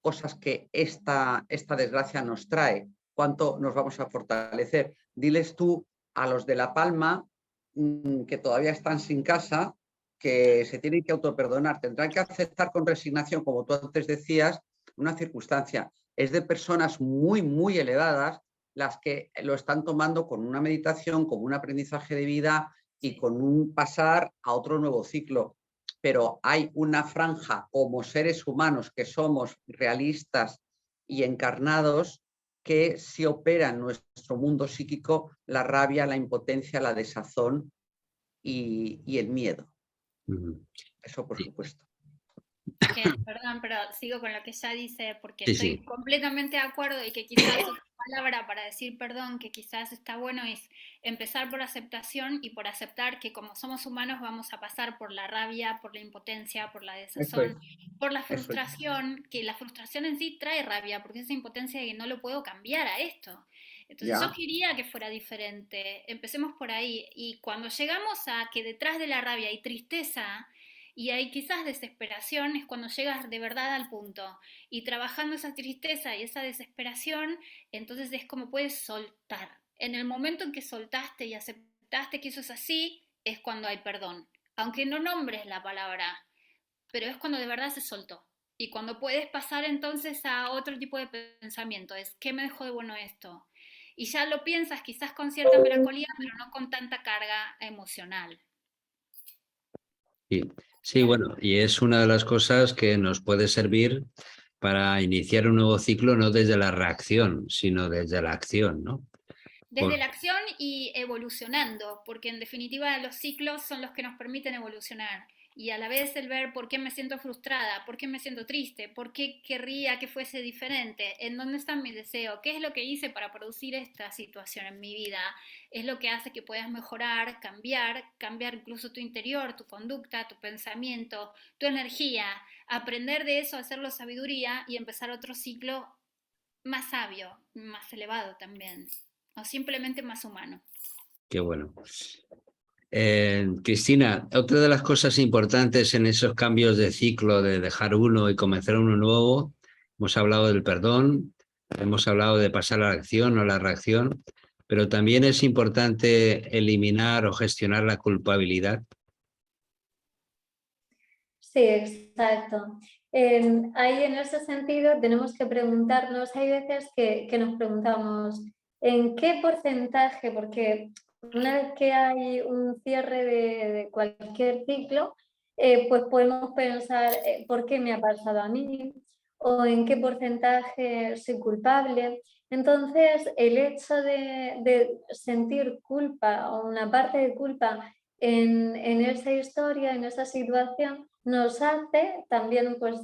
cosas que esta desgracia nos trae, cuánto nos vamos a fortalecer. Diles tú a los de La Palma que todavía están sin casa, que se tienen que autoperdonar, tendrán que aceptar con resignación, como tú antes decías, una circunstancia. Es de personas muy, muy elevadas las que lo están tomando con una meditación, con un aprendizaje de vida y con un pasar a otro nuevo ciclo. Pero hay una franja como seres humanos que somos realistas y encarnados que sí opera en nuestro mundo psíquico la rabia, la impotencia, la desazón y el miedo. Eso por supuesto. Perdón, pero sigo con lo que ya dice, porque Sí, estoy sí. completamente de acuerdo y que quizás otra palabra para decir perdón, que quizás está bueno, es empezar por aceptación y por aceptar que como somos humanos vamos a pasar por la rabia, por la impotencia, por la Eso es, desazón, por la eso es. frustración, que la frustración en sí trae rabia, porque esa impotencia de que no lo puedo cambiar a esto. Entonces yo Ya, quería que fuera diferente, empecemos por ahí, y cuando llegamos a que detrás de la rabia hay tristeza, y hay quizás desesperación, es cuando llegas de verdad al punto. Y trabajando esa tristeza y esa desesperación, entonces es como puedes soltar. En el momento en que soltaste y aceptaste que eso es así, es cuando hay perdón. Aunque no nombres la palabra, pero es cuando de verdad se soltó. Y cuando puedes pasar entonces a otro tipo de pensamiento, es ¿qué me dejó de bueno esto? Y ya lo piensas quizás con cierta melancolía, pero no con tanta carga emocional. Sí. Sí, bueno, y es una de las cosas que nos puede servir para iniciar un nuevo ciclo, no desde la reacción, sino desde la acción, ¿no? Desde la acción y evolucionando, porque en definitiva los ciclos son los que nos permiten evolucionar. Y a la vez el ver por qué me siento frustrada, por qué me siento triste, por qué querría que fuese diferente, en dónde está mi deseo, qué es lo que hice para producir esta situación en mi vida, es lo que hace que puedas mejorar, cambiar incluso tu interior, tu conducta, tu pensamiento, tu energía, aprender de eso, hacerlo sabiduría y empezar otro ciclo más sabio, más elevado también, o simplemente más humano. Qué bueno. Cristina, otra de las cosas importantes en esos cambios de ciclo, de dejar uno y comenzar uno nuevo, hemos hablado del perdón, hemos hablado de pasar a la acción o la reacción, pero también es importante eliminar o gestionar la culpabilidad. Sí, exacto. Ahí en ese sentido tenemos que preguntarnos, hay veces que nos preguntamos en qué porcentaje, porque una vez que hay un cierre de cualquier ciclo, pues podemos pensar por qué me ha pasado a mí o en qué porcentaje soy culpable. Entonces, el hecho de sentir culpa o una parte de culpa en esa historia, en esa situación, nos hace también pues,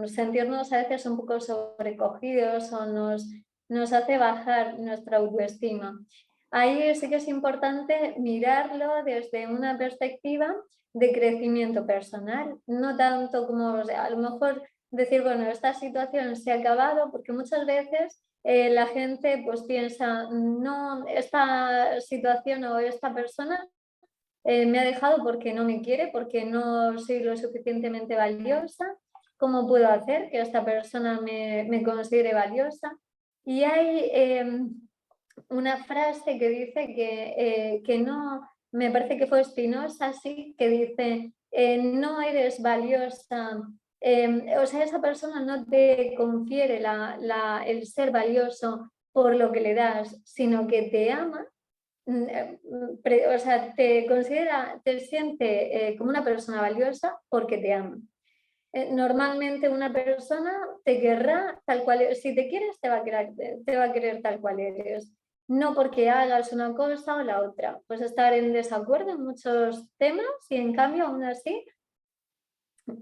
sentirnos a veces un poco sobrecogidos o nos hace bajar nuestra autoestima. Ahí sí que es importante mirarlo desde una perspectiva de crecimiento personal, no tanto como, o sea, a lo mejor decir, bueno, esta situación se ha acabado, porque muchas veces la gente pues piensa, no, esta situación o esta persona me ha dejado porque no me quiere, porque no soy lo suficientemente valiosa. ¿Cómo puedo hacer que esta persona me considere valiosa? Y hay una frase que dice que no, me parece que fue Spinoza, sí, que dice, no eres valiosa, o sea, esa persona no te confiere el ser valioso por lo que le das, sino que te ama, o sea, te considera, te siente como una persona valiosa porque te ama. Normalmente una persona te querrá tal cual eres. Si te quieres, te va a querer tal cual eres. No porque hagas una cosa o la otra. Pues estar en desacuerdo en muchos temas y en cambio aún así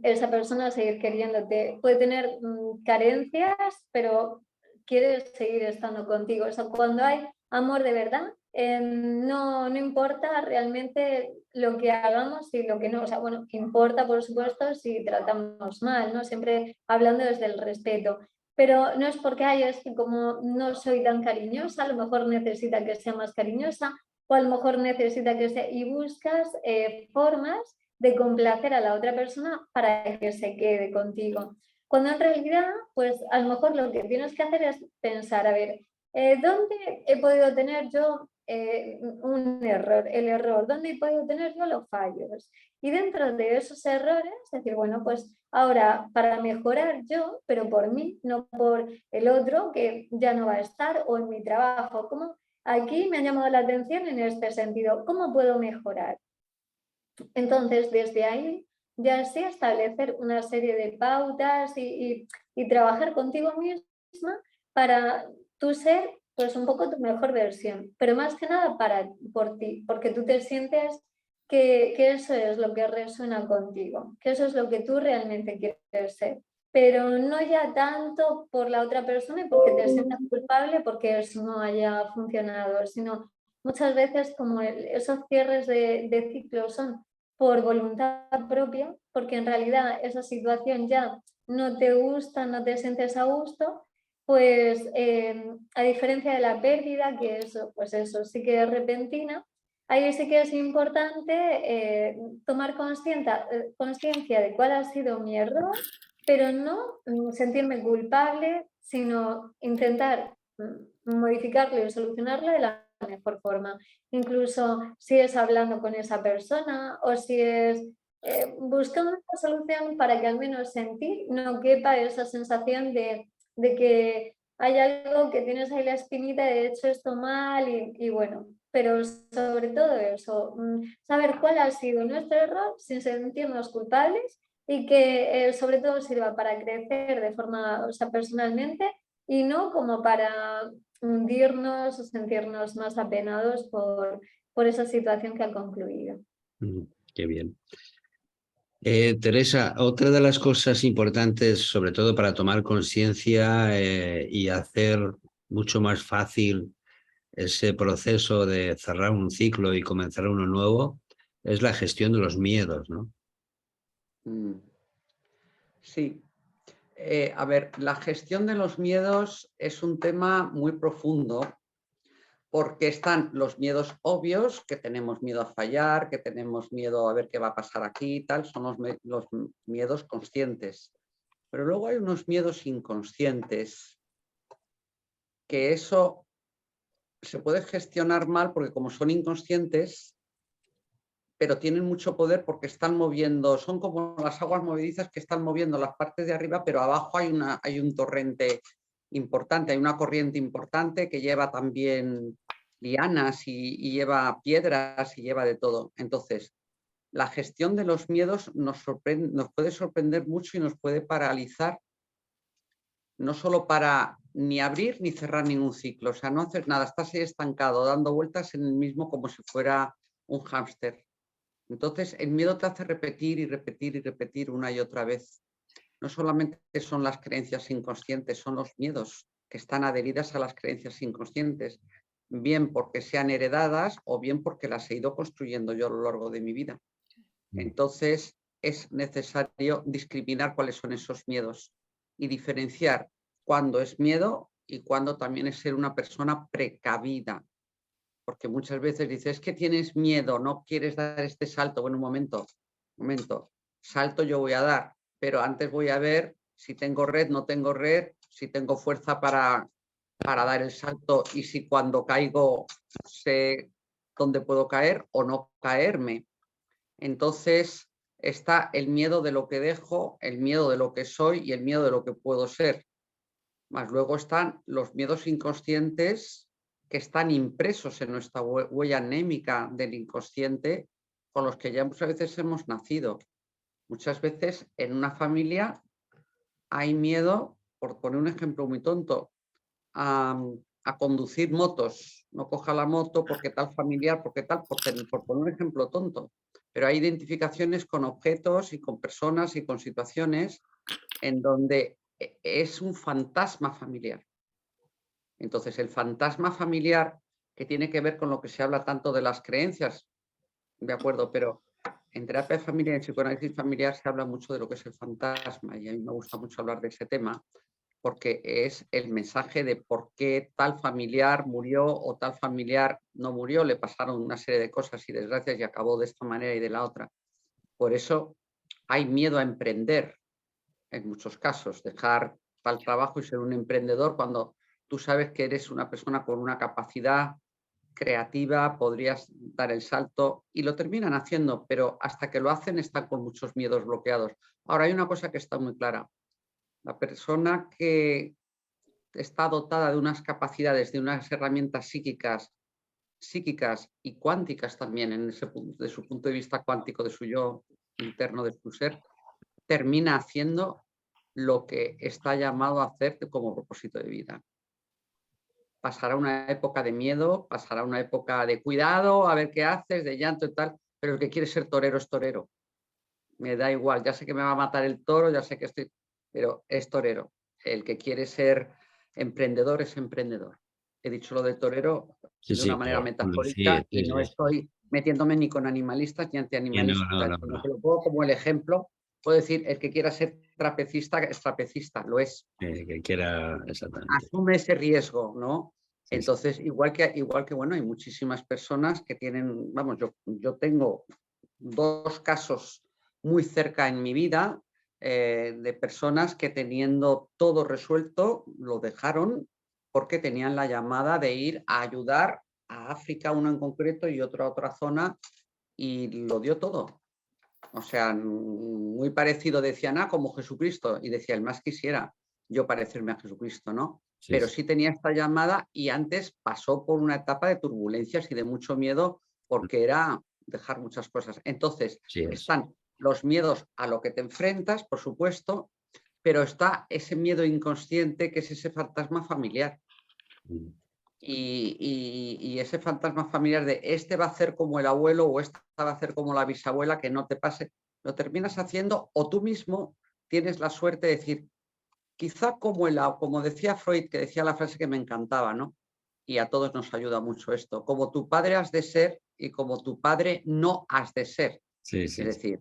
esa persona seguir queriéndote. Puede tener carencias, pero quiere seguir estando contigo. O sea, cuando hay amor de verdad, no importa realmente lo que hagamos y lo que no. O sea, bueno, importa, por supuesto, si tratamos mal, ¿no? Siempre hablando desde el respeto. Pero no es porque, ay, es que como no soy tan cariñosa, a lo mejor necesita que sea más cariñosa, o a lo mejor necesita que sea... Y buscas formas de complacer a la otra persona para que se quede contigo. Cuando en realidad, pues a lo mejor lo que tienes que hacer es pensar, a ver, ¿dónde he podido tener yo un error? El error, ¿dónde he podido tener yo los fallos? Y dentro de esos errores, decir, bueno, pues ahora para mejorar yo, pero por mí, no por el otro que ya no va a estar, o en mi trabajo, ¿cómo? Aquí me ha llamado la atención en este sentido, ¿cómo puedo mejorar? Entonces, desde ahí ya sí establecer una serie de pautas y trabajar contigo misma para tú ser pues un poco tu mejor versión, pero más que nada por ti, porque tú te sientes que eso es lo que resuena contigo, que eso es lo que tú realmente quieres ser, pero no ya tanto por la otra persona y porque te sientas culpable porque eso no haya funcionado, sino muchas veces como esos cierres de ciclos son por voluntad propia, porque en realidad esa situación ya no te gusta, no te sientes a gusto, pues a diferencia de la pérdida, que eso, pues eso sí que es repentina, ahí sí que es importante tomar conciencia de cuál ha sido mi error, pero no sentirme culpable, sino intentar modificarlo y solucionarlo de la mejor forma. Incluso si es hablando con esa persona o si es buscando una solución para que al menos en ti no quepa esa sensación de que hay algo que tienes ahí la espinita de he hecho esto mal y bueno, pero sobre todo eso, saber cuál ha sido nuestro error sin sentirnos culpables y que sobre todo sirva para crecer de forma, o sea, personalmente y no como para hundirnos o sentirnos más apenados por esa situación que ha concluido. Qué bien. Teresa, otra de las cosas importantes, sobre todo para tomar conciencia y hacer mucho más fácil ese proceso de cerrar un ciclo y comenzar uno nuevo, es la gestión de los miedos, ¿no? Sí. A ver, la gestión de los miedos es un tema muy profundo porque están los miedos obvios, que tenemos miedo a fallar, que tenemos miedo a ver qué va a pasar aquí y tal, son los miedos conscientes. Pero luego hay unos miedos inconscientes, que eso se puede gestionar mal porque como son inconscientes, pero tienen mucho poder porque están moviendo, son como las aguas movedizas que están moviendo las partes de arriba, pero abajo hay un torrente importante, hay una corriente importante que lleva también lianas y lleva piedras y lleva de todo. Entonces, la gestión de los miedos nos puede sorprender mucho y nos puede paralizar, no solo para ni abrir ni cerrar ningún ciclo, o sea, no haces nada, estás ahí estancado, dando vueltas en el mismo como si fuera un hámster. Entonces, el miedo te hace repetir y repetir y repetir una y otra vez. No solamente son las creencias inconscientes, son los miedos que están adheridas a las creencias inconscientes, bien porque sean heredadas o bien porque las he ido construyendo yo a lo largo de mi vida. Entonces, es necesario discriminar cuáles son esos miedos y diferenciar cuándo es miedo y cuándo también es ser una persona precavida. Porque muchas veces dices, es que tienes miedo, no quieres dar este salto. Bueno, un momento, salto yo voy a dar, pero antes voy a ver si tengo red, no tengo red, si tengo fuerza para dar el salto y si cuando caigo sé dónde puedo caer o no caerme. Entonces está el miedo de lo que dejo, el miedo de lo que soy y el miedo de lo que puedo ser. Más luego están los miedos inconscientes que están impresos en nuestra huella anémica del inconsciente, con los que ya muchas veces hemos nacido. Muchas veces en una familia hay miedo, por poner un ejemplo muy tonto, a conducir motos. No coja la moto porque tal familiar, porque tal, por poner un ejemplo tonto. Pero hay identificaciones con objetos y con personas y con situaciones en donde es un fantasma familiar. Entonces, el fantasma familiar, que tiene que ver con lo que se habla tanto de las creencias, de acuerdo, pero en terapia familiar y en psicoanálisis familiar se habla mucho de lo que es el fantasma y a mí me gusta mucho hablar de ese tema porque es el mensaje de por qué tal familiar murió o tal familiar no murió, le pasaron una serie de cosas y desgracias y acabó de esta manera y de la otra. Por eso hay miedo a emprender, en muchos casos, dejar tal trabajo y ser un emprendedor cuando tú sabes que eres una persona con una capacidad creativa, podrías dar el salto y lo terminan haciendo, pero hasta que lo hacen están con muchos miedos bloqueados. Ahora hay una cosa que está muy clara. La persona que está dotada de unas capacidades, de unas herramientas psíquicas y cuánticas también, de su punto de vista cuántico, de su yo interno, de su ser, termina haciendo lo que está llamado a hacer como propósito de vida. Pasará una época de miedo, pasará una época de cuidado, a ver qué haces, de llanto y tal, pero el que quiere ser torero es torero. Me da igual, ya sé que me va a matar el toro, ya sé que estoy, pero es torero. El que quiere ser emprendedor es emprendedor. He dicho lo de torero de una manera metafórica y no estoy metiéndome ni con animalistas ni antianimalistas, sino que lo pongo como el ejemplo. Puedo decir, el que quiera ser trapecista es trapecista, lo es. El que quiera, exactamente. Asume ese riesgo, ¿no? Sí, entonces, igual que, bueno, hay muchísimas personas que tienen, vamos, yo tengo 2 casos muy cerca en mi vida de personas que teniendo todo resuelto lo dejaron porque tenían la llamada de ir a ayudar a África, uno en concreto y otro a otra zona, y lo dio todo. O sea, muy parecido, decían, como Jesucristo, y decía, el más quisiera yo parecerme a Jesucristo, ¿no? sí, pero sí tenía esta llamada y antes pasó por una etapa de turbulencias y de mucho miedo porque era dejar muchas cosas. Entonces, están los miedos a lo que te enfrentas, por supuesto, pero está ese miedo inconsciente que es ese fantasma familiar. Y ese fantasma familiar de este va a ser como el abuelo o esta va a ser como la bisabuela, que no te pase, lo terminas haciendo o tú mismo tienes la suerte de decir, quizá como decía Freud, que decía la frase que me encantaba, ¿no? Y a todos nos ayuda mucho esto, como tu padre has de ser y como tu padre no has de ser. Es decir,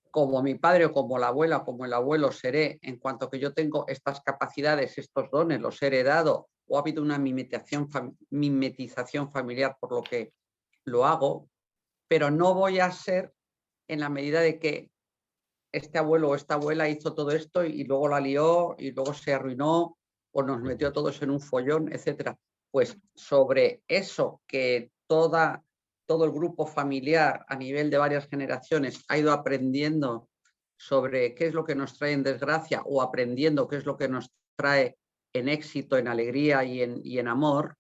como mi padre o como la abuela o como el abuelo seré en cuanto que yo tengo estas capacidades, estos dones, los he heredado o ha habido una mimetización familiar por lo que lo hago, pero no voy a ser en la medida de que este abuelo o esta abuela hizo todo esto y luego la lió y luego se arruinó o nos metió a todos en un follón, etcétera. Pues sobre eso que todo el grupo familiar a nivel de varias generaciones ha ido aprendiendo sobre qué es lo que nos trae en desgracia o aprendiendo qué es lo que nos trae en éxito, en alegría y en amor,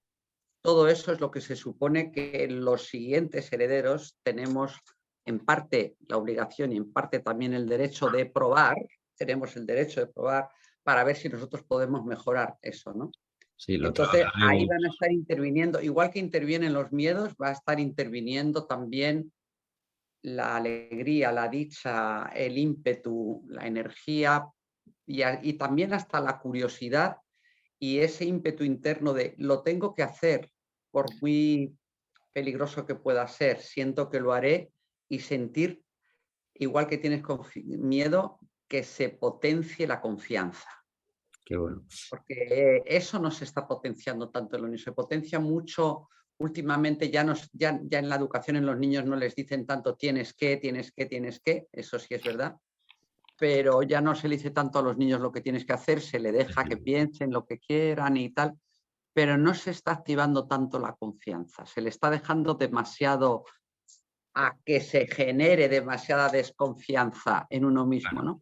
todo eso es lo que se supone que los siguientes herederos tenemos en parte la obligación y en parte también el derecho de probar, tenemos el derecho de probar para ver si nosotros podemos mejorar eso, ¿no? Sí, entonces ahí van a estar interviniendo, igual que intervienen los miedos, va a estar interviniendo también la alegría, la dicha, el ímpetu, la energía y también hasta la curiosidad y ese ímpetu interno de lo tengo que hacer, por muy peligroso que pueda ser, siento que lo haré, y sentir, igual que tienes miedo, que se potencie la confianza. Qué bueno. Porque eso no se está potenciando tanto en los niños, se potencia mucho. Últimamente ya en la educación en los niños no les dicen tanto tienes que, eso sí es verdad, pero ya no se le dice tanto a los niños lo que tienes que hacer, se le deja que piensen lo que quieran y tal, pero no se está activando tanto la confianza, se le está dejando demasiado a que se genere demasiada desconfianza en uno mismo, ¿no?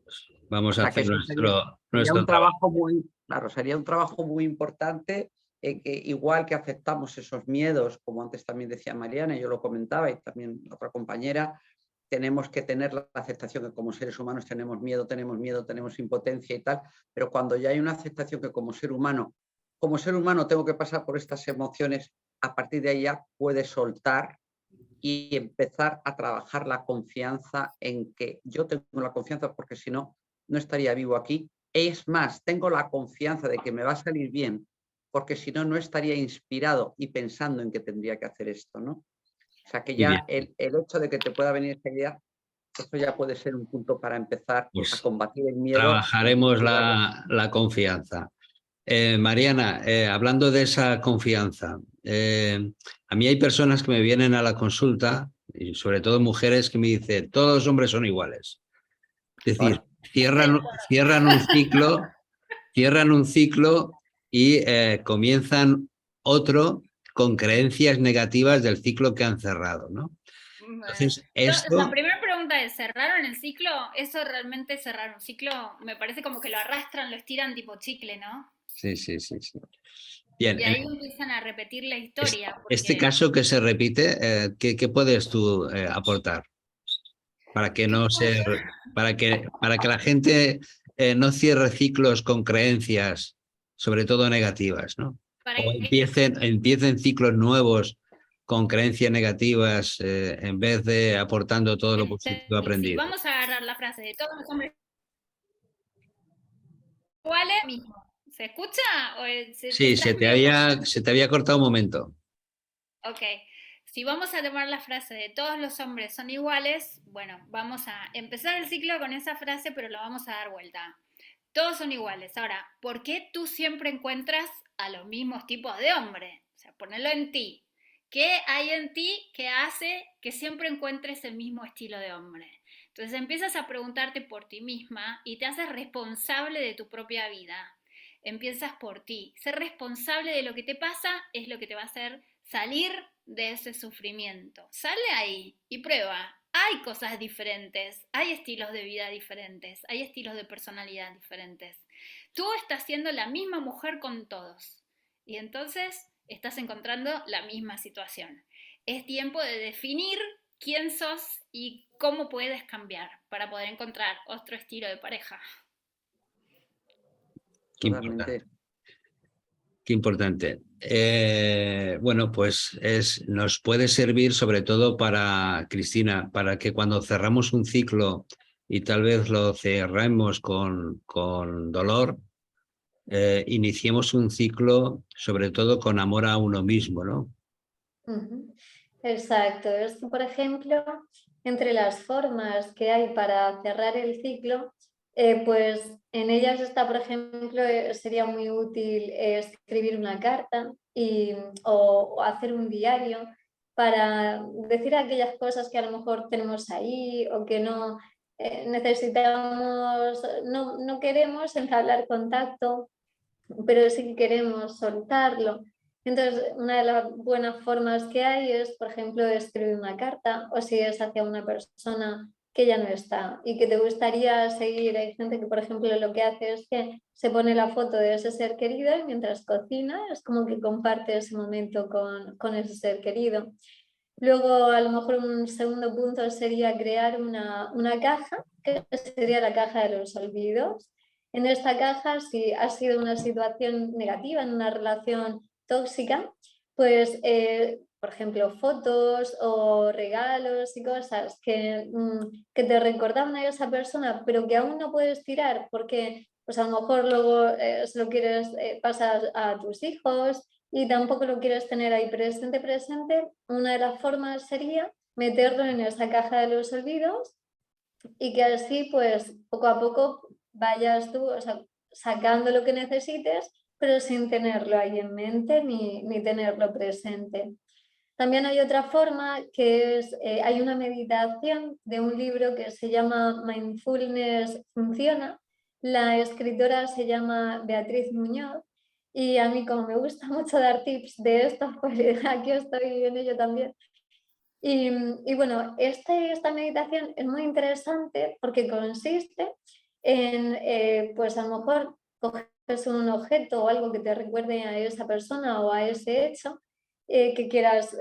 Vamos O a sea, que hacer eso sería nuestro un trabajo muy, claro, sería un trabajo muy importante, que igual que aceptamos esos miedos, como antes también decía Mariana, y yo lo comentaba, y también la otra compañera, tenemos que tener la aceptación que como seres humanos tenemos miedo, tenemos impotencia y tal, pero cuando ya hay una aceptación que como ser humano tengo que pasar por estas emociones, a partir de ahí ya puedes soltar y empezar a trabajar la confianza en que yo tengo la confianza, porque si no, no estaría vivo aquí. Es más, tengo la confianza de que me va a salir bien, porque si no, no estaría inspirado y pensando en que tendría que hacer esto, ¿no? O sea, que ya el hecho de que te pueda venir esta idea, esto ya puede ser un punto para empezar Pues a combatir el miedo. trabajaremos la confianza. Mariana, hablando de esa confianza, a mí hay personas que me vienen a la consulta, y sobre todo mujeres, que me dicen, todos los hombres son iguales. Es decir, cierran un ciclo y comienzan otro con creencias negativas del ciclo que han cerrado, ¿no? Entonces, La primera pregunta es, ¿cerraron el ciclo? ¿Eso realmente cerrar un ciclo? Me parece como que lo arrastran, lo estiran tipo chicle, ¿no? Sí. Bien, y ahí empiezan a repetir la historia. Este caso que se repite, ¿qué puedes tú aportar? Para que no se, para que la gente no cierre ciclos con creencias, sobre todo negativas, ¿no? O empiecen ciclos nuevos con creencias negativas en vez de aportando todo lo positivo aprendido. Vamos a agarrar la frase de todos los hombres iguales mismo. ¿Se escucha? Sí, se te había cortado un momento. Ok. Si vamos a tomar la frase de todos los hombres son iguales, bueno, vamos a empezar el ciclo con esa frase, pero la vamos a dar vuelta. Todos son iguales. Ahora, ¿por qué tú siempre encuentras a los mismos tipos de hombres? O sea, ponelo en ti. ¿Qué hay en ti que hace que siempre encuentres el mismo estilo de hombre? Entonces empiezas a preguntarte por ti misma y te haces responsable de tu propia vida. Empiezas por ti. Ser responsable de lo que te pasa es lo que te va a hacer salir de ese sufrimiento. Sale ahí y prueba. Hay cosas diferentes, hay estilos de vida diferentes, hay estilos de personalidad diferentes. Tú estás siendo la misma mujer con todos y entonces estás encontrando la misma situación. Es tiempo de definir quién sos y cómo puedes cambiar para poder encontrar otro estilo de pareja. Totalmente. Qué importante. Bueno, pues nos puede servir sobre todo para, Cristina, para que cuando cerramos un ciclo y tal vez lo cerremos con dolor, iniciemos un ciclo sobre todo con amor a uno mismo, ¿no? Exacto. Esto, por ejemplo, entre las formas que hay para cerrar el ciclo, pues en ellas está, por ejemplo, sería muy útil escribir una carta o hacer un diario para decir aquellas cosas que a lo mejor tenemos ahí o que no necesitamos, no queremos entablar contacto, pero sí queremos soltarlo. Entonces, una de las buenas formas que hay es, por ejemplo, escribir una carta, o si es hacia una persona que ya no está y que te gustaría seguir. Hay gente que, por ejemplo, lo que hace es que se pone la foto de ese ser querido y mientras cocina es como que comparte ese momento con ese ser querido. Luego, a lo mejor un segundo punto sería crear una caja, que sería la caja de los olvidos. En esta caja, si ha sido una situación negativa, en una relación tóxica, pues por ejemplo, fotos o regalos y cosas que te recordaban a esa persona, pero que aún no puedes tirar porque pues a lo mejor luego se lo quieres pasar a tus hijos y tampoco lo quieres tener ahí presente, una de las formas sería meterlo en esa caja de los olvidos y que así pues poco a poco vayas tú, o sea, sacando lo que necesites, pero sin tenerlo ahí en mente ni tenerlo presente. También hay otra forma que es, hay una meditación de un libro que se llama Mindfulness Funciona. La escritora se llama Beatriz Muñoz y a mí como me gusta mucho dar tips de esto, pues aquí estoy en ello también. Y bueno, esta meditación es muy interesante porque consiste en, pues a lo mejor coges un objeto o algo que te recuerde a esa persona o a ese hecho que quieras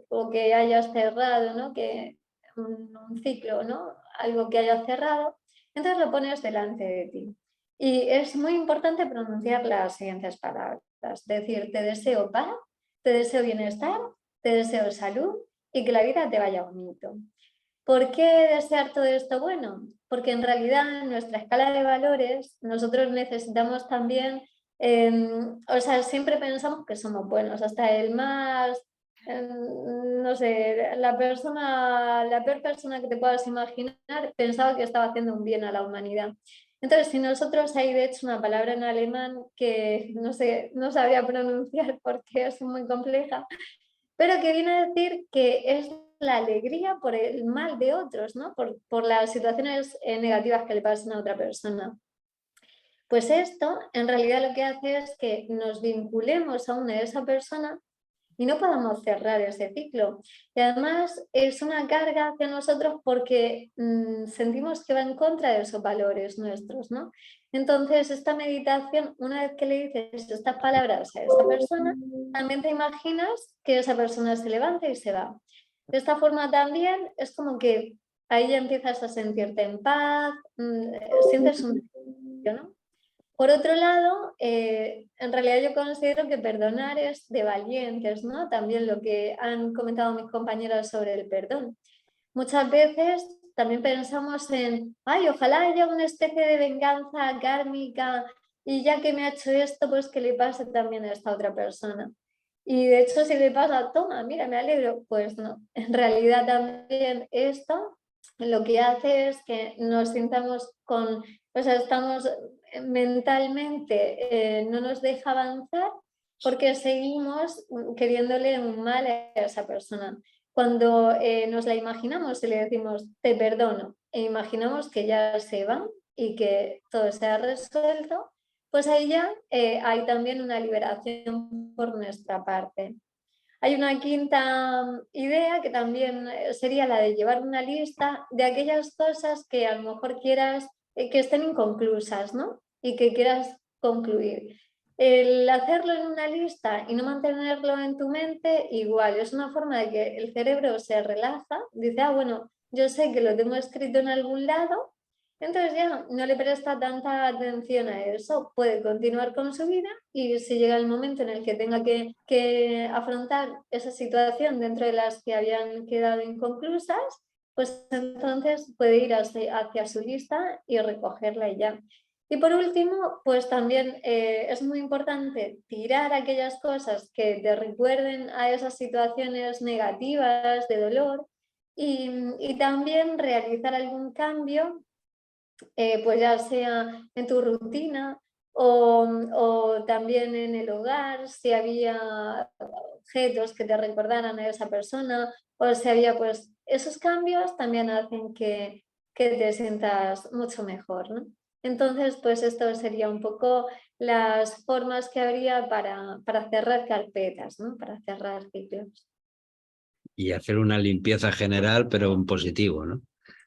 o que hayas cerrado, ¿no? Que un ciclo, ¿no? Algo que hayas cerrado, entonces lo pones delante de ti. Y es muy importante pronunciar las siguientes palabras, decir, te deseo paz, te deseo bienestar, te deseo salud y que la vida te vaya bonito. ¿Por qué desear todo esto bueno? Porque en realidad en nuestra escala de valores nosotros necesitamos también, o sea, siempre pensamos que somos buenos, hasta el más, no sé, la peor persona que te puedas imaginar pensaba que estaba haciendo un bien a la humanidad. Entonces, si nosotros hay de hecho una palabra en alemán que no sé, no sabría pronunciar porque es muy compleja, pero que viene a decir que es la alegría por el mal de otros, ¿no? Por las situaciones negativas que le pasan a otra persona. Pues esto en realidad lo que hace es que nos vinculemos a una de esa persona y no podamos cerrar ese ciclo. Y además es una carga hacia nosotros porque sentimos que va en contra de esos valores nuestros, ¿no? Entonces, esta meditación, una vez que le dices estas palabras a esa persona, también te imaginas que esa persona se levanta y se va. De esta forma también es como que ahí ya empiezas a sentirte en paz, sientes un cambio, ¿no? Por otro lado, en realidad yo considero que perdonar es de valientes, ¿no? También lo que han comentado mis compañeras sobre el perdón. Muchas veces también pensamos en, ay, ojalá haya una especie de venganza kármica y ya que me ha hecho esto, pues que le pase también a esta otra persona. Y de hecho, si le pasa, toma, mira, me alegro, pues no. En realidad también esto lo que hace es que nos sintamos con, o sea, estamos mentalmente, no nos deja avanzar porque seguimos queriéndole un mal a esa persona. Cuando nos la imaginamos y le decimos te perdono e imaginamos que ya se van y que todo se ha resuelto, pues ahí ya hay también una liberación por nuestra parte. Hay una quinta idea que también sería la de llevar una lista de aquellas cosas que a lo mejor quieras que estén inconclusas, ¿no? Y que quieras concluir. El hacerlo en una lista y no mantenerlo en tu mente, igual, es una forma de que el cerebro se relaja, dice, ah, bueno, yo sé que lo tengo escrito en algún lado, entonces ya no le presta tanta atención a eso, puede continuar con su vida y si llega el momento en el que tenga que afrontar esa situación dentro de las que habían quedado inconclusas, pues entonces puede ir hacia su lista y recogerla y ya. Y por último, pues también es muy importante tirar aquellas cosas que te recuerden a esas situaciones negativas de dolor y también realizar algún cambio, pues ya sea en tu rutina o también en el hogar, si había objetos que te recordaran a esa persona o si había, pues esos cambios también hacen que te sientas mucho mejor, ¿no? Entonces, pues esto sería un poco las formas que habría para cerrar carpetas, ¿no? Para cerrar ciclos. Y hacer una limpieza general, pero en positivo, ¿no?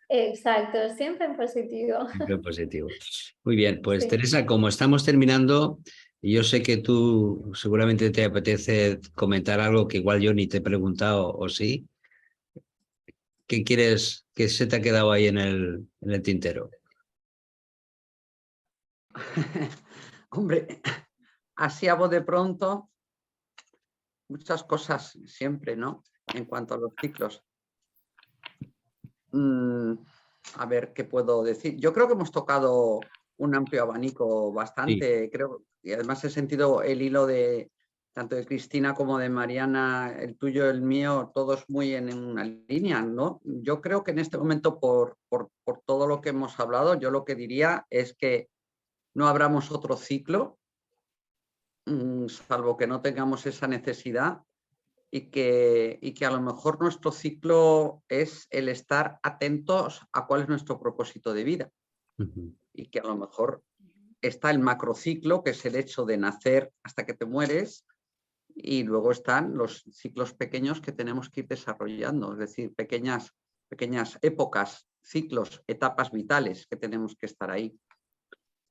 Exacto, siempre en positivo. Siempre en positivo. Muy bien, pues Sí. Teresa, como estamos terminando, yo sé que tú seguramente te apetece comentar algo que igual yo ni te he preguntado, o sí. ¿Qué quieres que se te ha quedado ahí en el tintero? Hombre, así a voz de pronto, muchas cosas siempre, ¿no? En cuanto a los ciclos. A ver, ¿qué puedo decir? Yo creo que hemos tocado un amplio abanico bastante, creo, y además he sentido el hilo de tanto de Cristina como de Mariana, el tuyo, el mío, todos muy en una línea, ¿no? Yo creo que en este momento, por todo lo que hemos hablado, yo lo que diría es que no abramos otro ciclo, salvo que no tengamos esa necesidad, y que a lo mejor nuestro ciclo es el estar atentos a cuál es nuestro propósito de vida. Y que a lo mejor está el macrociclo, que es el hecho de nacer hasta que te mueres, y luego están los ciclos pequeños que tenemos que ir desarrollando, es decir, pequeñas épocas, ciclos, etapas vitales que tenemos que estar ahí.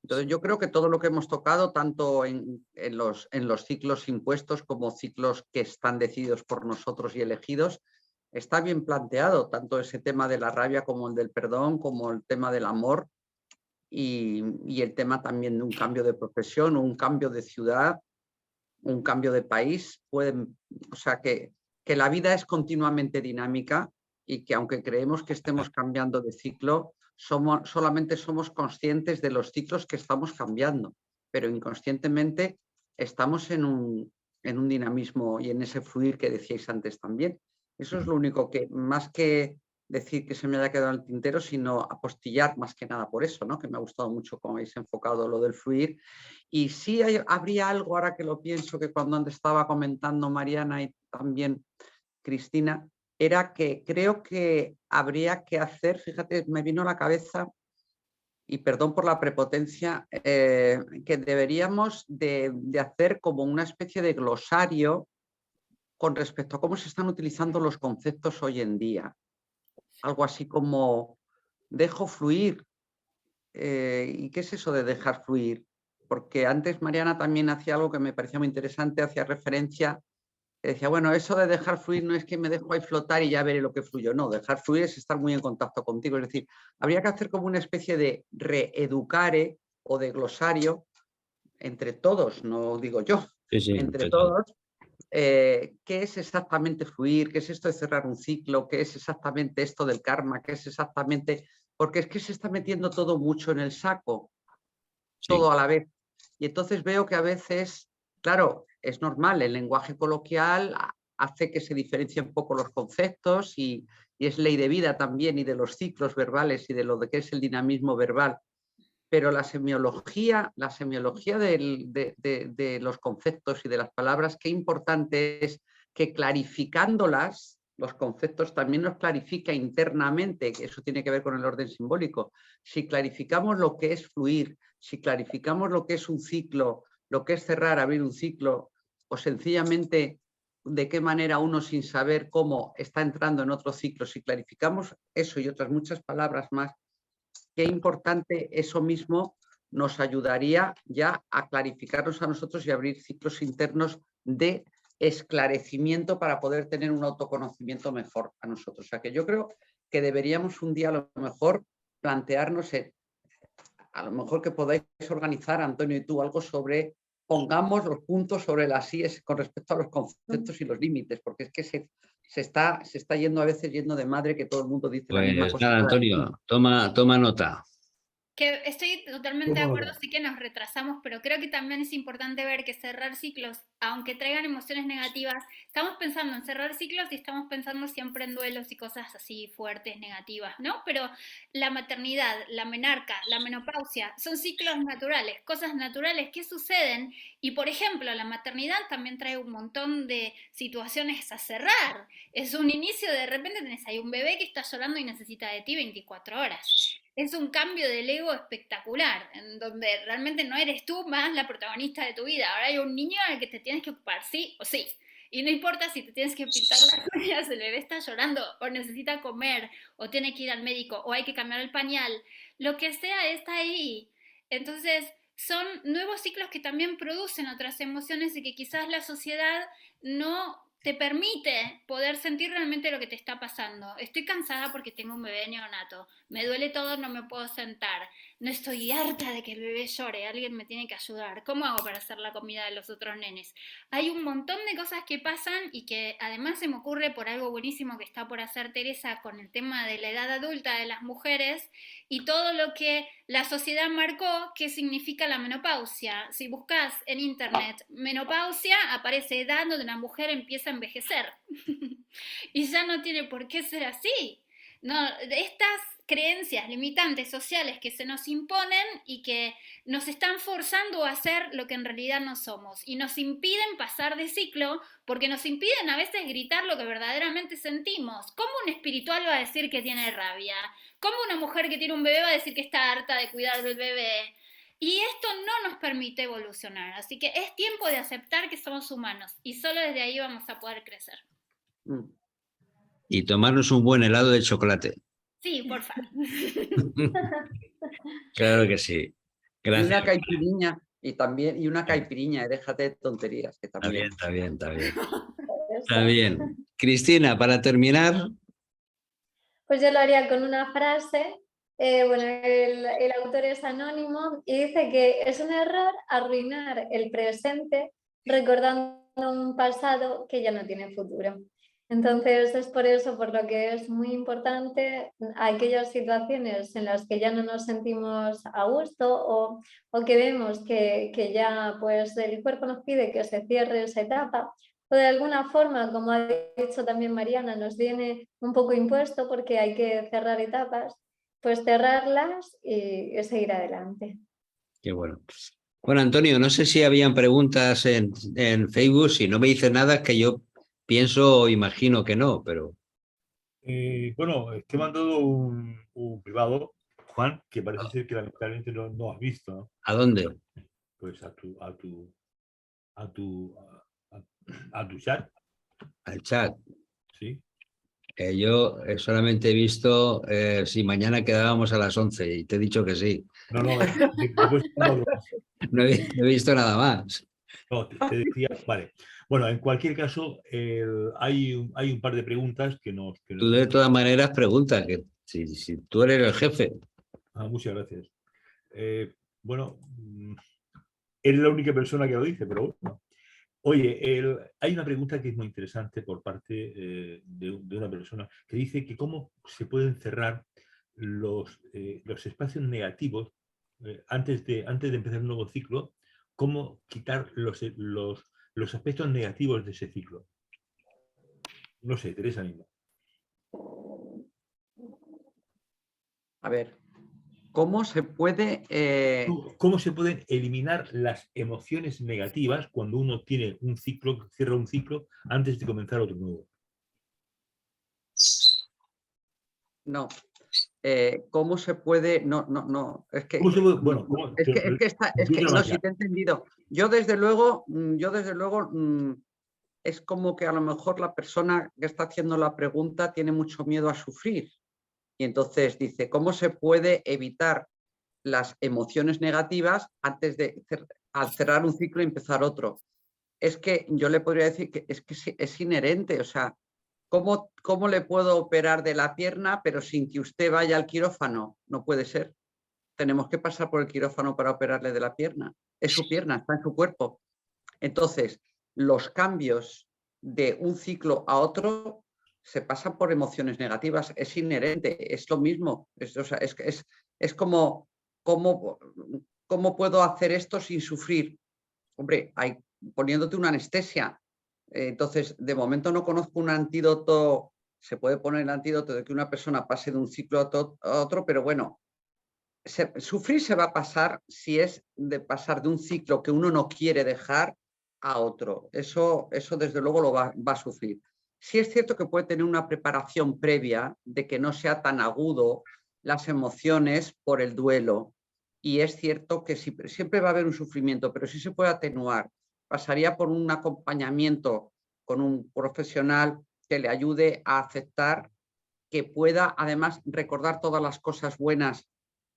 Entonces yo creo que todo lo que hemos tocado, tanto en los ciclos impuestos como ciclos que están decididos por nosotros y elegidos, está bien planteado, tanto ese tema de la rabia como el del perdón, como el tema del amor y el tema también de un cambio de profesión, un cambio de ciudad, un cambio de país. O sea que la vida es continuamente dinámica y que aunque creemos que estemos cambiando de ciclo, solamente somos conscientes de los ciclos que estamos cambiando, pero inconscientemente estamos en un dinamismo y en ese fluir que decíais antes también. Eso es lo único que, más que decir que se me haya quedado en el tintero, sino apostillar más que nada por eso, ¿no? Que me ha gustado mucho cómo habéis enfocado lo del fluir. Y sí habría algo, ahora que lo pienso, que cuando antes estaba comentando Mariana y también Cristina, era que creo que habría que hacer, fíjate, me vino a la cabeza, y perdón por la prepotencia, que deberíamos de hacer como una especie de glosario con respecto a cómo se están utilizando los conceptos hoy en día. Algo así como dejo fluir. ¿Y qué es eso de dejar fluir? Porque antes Mariana también hacía algo que me parecía muy interesante, hacía referencia, decía, bueno, eso de dejar fluir no es que me dejo ahí flotar y ya veré lo que fluyo, no, dejar fluir es estar muy en contacto contigo, es decir, habría que hacer como una especie de reeducare o de glosario entre todos, no digo yo, entre todos, qué es exactamente fluir, qué es esto de cerrar un ciclo, qué es exactamente esto del karma, qué es exactamente, porque es que se está metiendo todo mucho en el saco, todo a la vez. Y entonces veo que a veces, claro, es normal, el lenguaje coloquial hace que se diferencien un poco los conceptos y es ley de vida también y de los ciclos verbales y de lo de que es el dinamismo verbal. Pero la semiología de los conceptos y de las palabras, qué importante es que clarificándolas, los conceptos también nos clarifica internamente, que eso tiene que ver con el orden simbólico. Si clarificamos lo que es fluir, si clarificamos lo que es un ciclo, lo que es cerrar, abrir un ciclo, o sencillamente de qué manera uno sin saber cómo está entrando en otro ciclo, si clarificamos eso y otras muchas palabras más, qué importante eso mismo nos ayudaría ya a clarificarnos a nosotros y abrir ciclos internos de esclarecimiento para poder tener un autoconocimiento mejor a nosotros. O sea que yo creo que deberíamos un día a lo mejor plantearnos, a lo mejor que podáis organizar, Antonio y tú, algo sobre, pongamos los puntos sobre las IES con respecto a los conceptos y los límites, porque es que se está yendo a veces yendo de madre que todo el mundo dice la misma cosa. Nada, Antonio, toma nota. Que estoy totalmente de acuerdo, sí que nos retrasamos, pero creo que también es importante ver que cerrar ciclos, aunque traigan emociones negativas, estamos pensando en cerrar ciclos y estamos pensando siempre en duelos y cosas así fuertes, negativas, ¿no? Pero la maternidad, la menarca, la menopausia, son ciclos naturales, cosas naturales que suceden y, por ejemplo, la maternidad también trae un montón de situaciones a cerrar. Es un inicio, de repente tenés ahí un bebé que está llorando y necesita de ti 24 horas. Es un cambio del ego espectacular, en donde realmente no eres tú más la protagonista de tu vida. Ahora hay un niño al que te tienes que ocupar, sí o sí. Y no importa si te tienes que pintar las uñas, el bebé está llorando, o necesita comer, o tiene que ir al médico, o hay que cambiar el pañal. Lo que sea está ahí. Entonces, son nuevos ciclos que también producen otras emociones y que quizás la sociedad no te permite poder sentir realmente lo que te está pasando. Estoy cansada porque tengo un bebé neonato, me duele todo, no me puedo sentar, no estoy harta de que el bebé llore, alguien me tiene que ayudar. ¿Cómo hago para hacer la comida de los otros nenes? Hay un montón de cosas que pasan y que además se me ocurre por algo buenísimo que está por hacer Teresa con el tema de la edad adulta de las mujeres y todo lo que la sociedad marcó que significa la menopausia. Si buscas en internet menopausia, aparece edad donde una mujer empieza a envejecer. Y ya no tiene por qué ser así. No, estas creencias limitantes sociales que se nos imponen y que nos están forzando a hacer lo que en realidad no somos y nos impiden pasar de ciclo porque nos impiden a veces gritar lo que verdaderamente sentimos. ¿Cómo un espiritual va a decir que tiene rabia? ¿Cómo una mujer que tiene un bebé va a decir que está harta de cuidar del bebé? Y esto no nos permite evolucionar, así que es tiempo de aceptar que somos humanos y solo desde ahí vamos a poder crecer. Y tomarnos un buen helado de chocolate. Sí, por favor. Claro que sí. Gracias. Y una caipiriña, y una caipiriña, déjate de tonterías, que también. Está bien, está bien, está bien. Está bien. Cristina, para terminar. Pues yo lo haría con una frase. Bueno, el autor es anónimo y dice que es un error arruinar el presente recordando un pasado que ya no tiene futuro. Entonces es por eso por lo que es muy importante aquellas situaciones en las que ya no nos sentimos a gusto o que vemos que ya pues el cuerpo nos pide que se cierre esa etapa. O de alguna forma, como ha dicho también Mariana, nos viene un poco impuesto porque hay que cerrar etapas, pues cerrarlas y seguir adelante. Qué bueno. Bueno, Antonio, no sé si habían preguntas en Facebook. Si no me dices nada, es que yo pienso o imagino que no, pero... Bueno, te he mandado un privado, Juan, que parece ser que lamentablemente no has visto, ¿no? ¿A dónde? Pues a tu chat, Al chat. ¿sí? Yo solamente he visto si mañana quedábamos a las 11 y te he dicho que sí. No, después No he visto nada más. no, te decía, vale. Bueno, en cualquier caso, hay un par de preguntas que nos... Tú de todas maneras preguntas, que si tú eres el jefe. Muchas gracias. Bueno, eres la única persona que lo dice, pero bueno. Oye, hay una pregunta que es muy interesante por parte de una persona que dice que cómo se pueden cerrar los espacios negativos antes de empezar un nuevo ciclo, cómo quitar los aspectos negativos de ese ciclo. No sé, Teresa misma. A ver, ¿cómo se puede... ¿Cómo se pueden eliminar las emociones negativas cuando uno tiene un ciclo, cierra un ciclo antes de comenzar otro nuevo? No. ¿Cómo se puede...? No. Es que... ¿Cómo se puede? Bueno, no, si te he entendido. Yo desde luego, es como que a lo mejor la persona que está haciendo la pregunta tiene mucho miedo a sufrir. Y entonces dice, ¿cómo se puede evitar las emociones negativas antes de al cerrar un ciclo y empezar otro? Es que yo le podría decir que es inherente, o sea, ¿cómo le puedo operar de la pierna pero sin que usted vaya al quirófano? No puede ser. Tenemos que pasar por el quirófano para operarle de la pierna. Es su pierna, está en su cuerpo. Entonces, los cambios de un ciclo a otro se pasan por emociones negativas, es inherente, es lo mismo. Es como, ¿cómo puedo hacer esto sin sufrir? Hombre, poniéndote una anestesia. Entonces, de momento no conozco un antídoto, se puede poner el antídoto de que una persona pase de un ciclo a otro, pero bueno, sufrir se va a pasar si es de pasar de un ciclo que uno no quiere dejar a otro. Eso desde luego lo va a sufrir. Sí es cierto que puede tener una preparación previa de que no sea tan agudo las emociones por el duelo. Y es cierto que siempre va a haber un sufrimiento, pero sí se puede atenuar. Pasaría por un acompañamiento con un profesional que le ayude a aceptar, que pueda además recordar todas las cosas buenas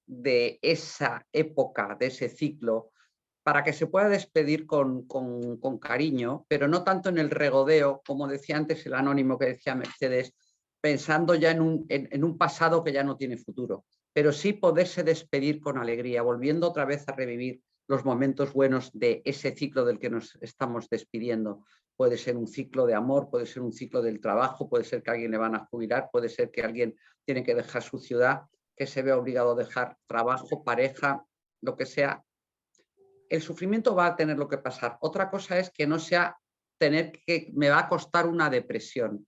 de esa época, de ese ciclo, para que se pueda despedir con cariño, pero no tanto en el regodeo, como decía antes el anónimo que decía Mercedes, pensando ya en un pasado que ya no tiene futuro. pero sí poderse despedir con alegría, volviendo otra vez a revivir los momentos buenos de ese ciclo del que nos estamos despidiendo. Puede ser un ciclo de amor, puede ser un ciclo del trabajo, puede ser que a alguien le van a jubilar, puede ser que alguien tiene que dejar su ciudad, que se vea obligado a dejar trabajo, pareja, lo que sea. El sufrimiento va a tener lo que pasar. Otra cosa es que no sea tener que, me va a costar una depresión.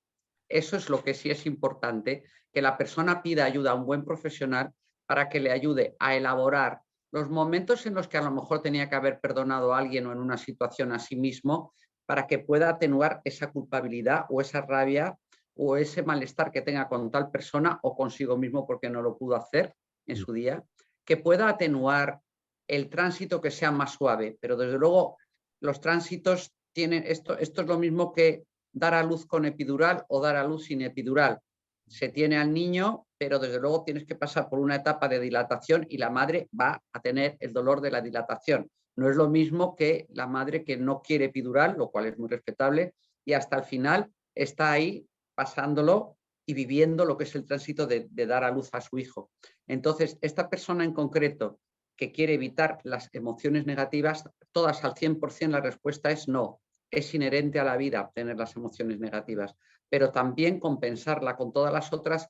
Eso es lo que sí es importante, que la persona pida ayuda a un buen profesional para que le ayude a elaborar los momentos en los que a lo mejor tenía que haber perdonado a alguien o en una situación a sí mismo, para que pueda atenuar esa culpabilidad o esa rabia o ese malestar que tenga con tal persona o consigo mismo porque no lo pudo hacer en su día, que pueda atenuar el tránsito, que sea más suave. Pero desde luego los tránsitos tienen, esto es lo mismo que dar a luz con epidural o dar a luz sin epidural. Se tiene al niño, pero desde luego tienes que pasar por una etapa de dilatación y la madre va a tener el dolor de la dilatación. No es lo mismo que la madre que no quiere epidural, lo cual es muy respetable, y hasta el final está ahí pasándolo y viviendo lo que es el tránsito de dar a luz a su hijo. Entonces, esta persona en concreto que quiere evitar las emociones negativas, todas al 100% la respuesta es no. Es inherente a la vida tener las emociones negativas, pero también compensarla con todas las otras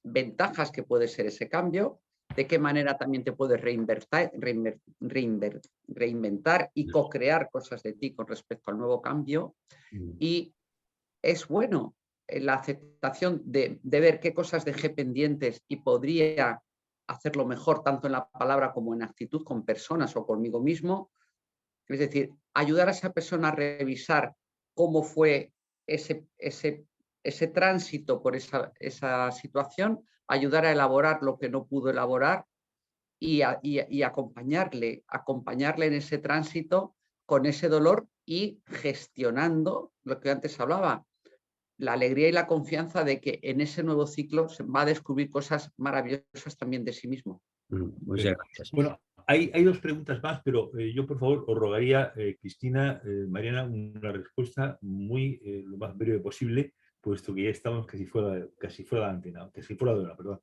ventajas que puede ser ese cambio, de qué manera también te puedes reinventar y co-crear cosas de ti con respecto al nuevo cambio. Y es bueno la aceptación de ver qué cosas dejé pendientes y podría hacerlo mejor, tanto en la palabra como en actitud con personas o conmigo mismo. Es decir, ayudar a esa persona a revisar cómo fue ese tránsito por esa situación, ayudar a elaborar lo que no pudo elaborar y acompañarle en ese tránsito con ese dolor y gestionando lo que antes hablaba, la alegría y la confianza de que en ese nuevo ciclo se va a descubrir cosas maravillosas también de sí mismo. Muchas gracias. Bueno, hay dos preguntas más, pero yo por favor os rogaría, Cristina, Mariana, una respuesta muy lo más breve posible, puesto que ya estamos casi fuera de la antena, casi fuera de hora, perdón.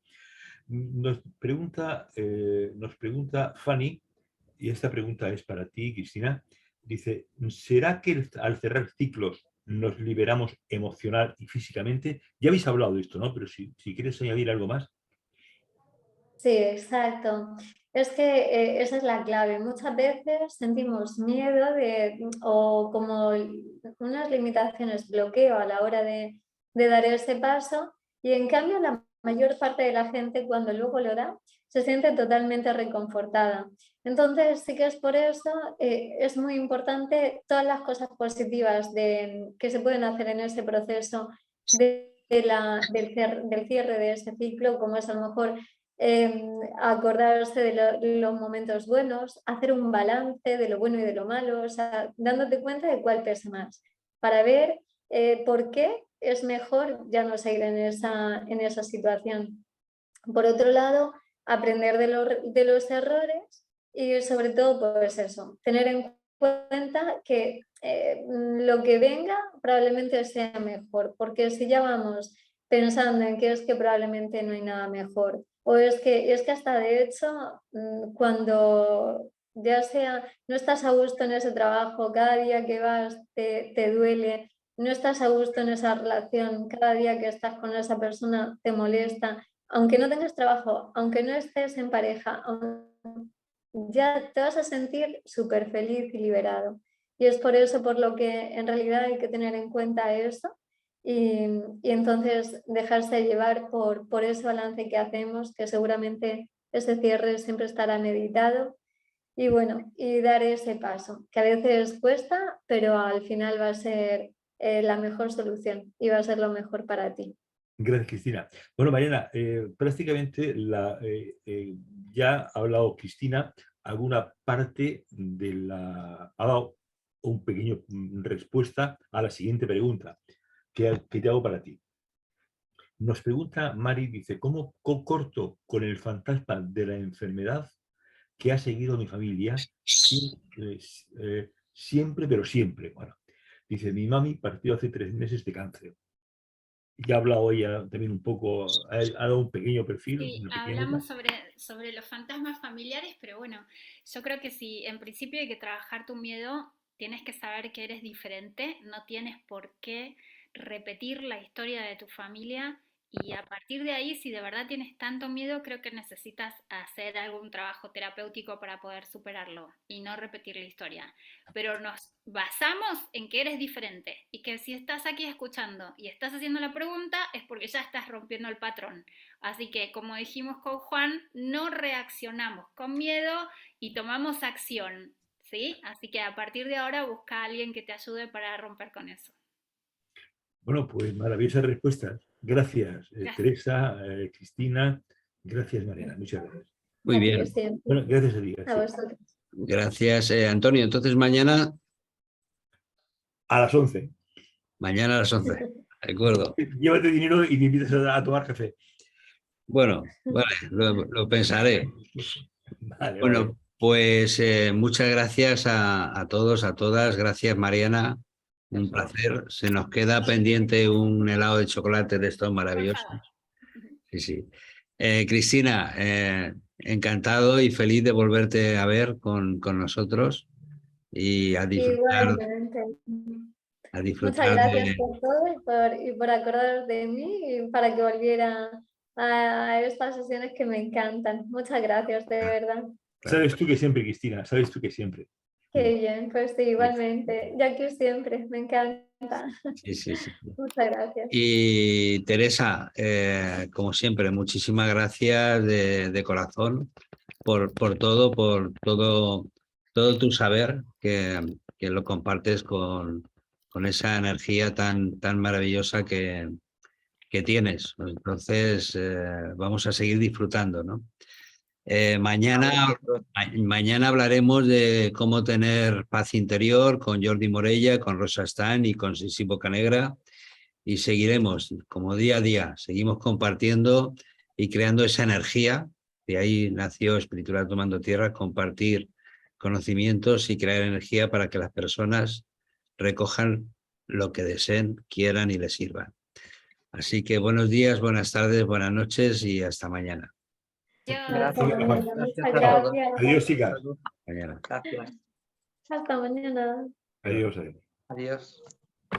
Nos pregunta Fanny, y esta pregunta es para ti, Cristina. Dice, ¿será que al cerrar ciclos nos liberamos emocional y físicamente? Ya habéis hablado de esto, ¿no? Pero si quieres añadir algo más. Sí, exacto. Es que esa es la clave. Muchas veces sentimos miedo o como unas limitaciones, bloqueo a la hora de dar ese paso, y en cambio la mayor parte de la gente cuando luego lo da se siente totalmente reconfortada. Entonces sí que es por eso, es muy importante todas las cosas positivas que se pueden hacer en ese proceso del cierre de ese ciclo, como es a lo mejor acordarse de los momentos buenos, hacer un balance de lo bueno y de lo malo, o sea, dándote cuenta de cuál pesa más, para ver por qué es mejor ya no seguir en esa situación. Por otro lado, aprender de los errores y sobre todo, pues eso, tener en cuenta que lo que venga probablemente sea mejor, porque si ya vamos pensando en que es que probablemente no hay nada mejor, o es que hasta de hecho, cuando ya sea, no estás a gusto en ese trabajo, cada día que vas te duele, no estás a gusto en esa relación, cada día que estás con esa persona te molesta, aunque no tengas trabajo, aunque no estés en pareja, ya te vas a sentir súper feliz y liberado. Y es por eso por lo que en realidad hay que tener en cuenta eso y entonces dejarse llevar por ese balance que hacemos, que seguramente ese cierre siempre estará meditado. Y bueno, y dar ese paso, que a veces cuesta, pero al final va a ser la mejor solución y va a ser lo mejor para ti. Gracias, Cristina. Bueno, Mariana, prácticamente ya ha hablado Cristina alguna parte ha dado un pequeño respuesta a la siguiente pregunta que te hago para ti. Nos pregunta Mari, dice, ¿cómo corto con el fantasma de la enfermedad que ha seguido a mi familia siempre, pero siempre? Bueno, dice, mi mami partió hace 3 meses de cáncer ya ha hablado ella también un poco, ha dado un pequeño perfil. Sí, una pequeña hablamos nota. sobre los fantasmas familiares, pero bueno, yo creo que sí, en principio hay que trabajar tu miedo, tienes que saber que eres diferente, no tienes por qué repetir la historia de tu familia y a partir de ahí, si de verdad tienes tanto miedo, creo que necesitas hacer algún trabajo terapéutico para poder superarlo y no repetir la historia. Pero nos basamos en que eres diferente y que si estás aquí escuchando y estás haciendo la pregunta es porque ya estás rompiendo el patrón. Así que, como dijimos con Juan, no reaccionamos con miedo y tomamos acción, ¿sí? Así que a partir de ahora busca a alguien que te ayude para romper con eso. Bueno, pues maravillosas respuestas. Gracias, Gracias. Teresa, Cristina. Gracias, Mariana. Muchas gracias. Muy A ti bien, siempre, Bueno, gracias a ti. a Gracias. vosotros. gracias, Antonio. Entonces mañana A las 11. a las 11. De acuerdo. Llévate dinero y me invitas a tomar café. Bueno, vale, lo pensaré. Vale, Bueno, vale. pues muchas gracias a todos, a todas. Gracias, Mariana. Un placer. Se nos queda pendiente un helado de chocolate de estos Por maravillosos. favor. Sí, sí. Cristina, encantado y feliz de volverte a ver con nosotros y a Igualmente. Muchas disfrutar gracias de... por todo y por acordaros de mí y para que volviera a estas sesiones que me encantan. Muchas gracias, de verdad. Sabes tú que siempre, Cristina, sabes tú que siempre. Qué bien, pues sí, igualmente. Ya que siempre, me encanta. Sí, sí, sí. Muchas gracias. Y Teresa, como siempre, muchísimas gracias de corazón por todo tu saber que lo compartes con esa energía tan maravillosa que tienes. Entonces, vamos a seguir disfrutando, ¿no? Mañana hablaremos de cómo tener paz interior con Jordi Morella, con Rosa Stan y con Sisi Bocanegra y seguiremos como día a día, seguimos compartiendo y creando esa energía. De ahí nació Espiritualidad Tomando Tierra, compartir conocimientos y crear energía para que las personas recojan lo que deseen, quieran y les sirvan. Así que buenos días, buenas tardes, buenas noches y hasta mañana. Hasta Gracias. mañana. Gracias Muchas a todos. gracias. Adiós, chicas. Salud. Mañana. Gracias. Hasta mañana. Adiós, adiós. Adiós.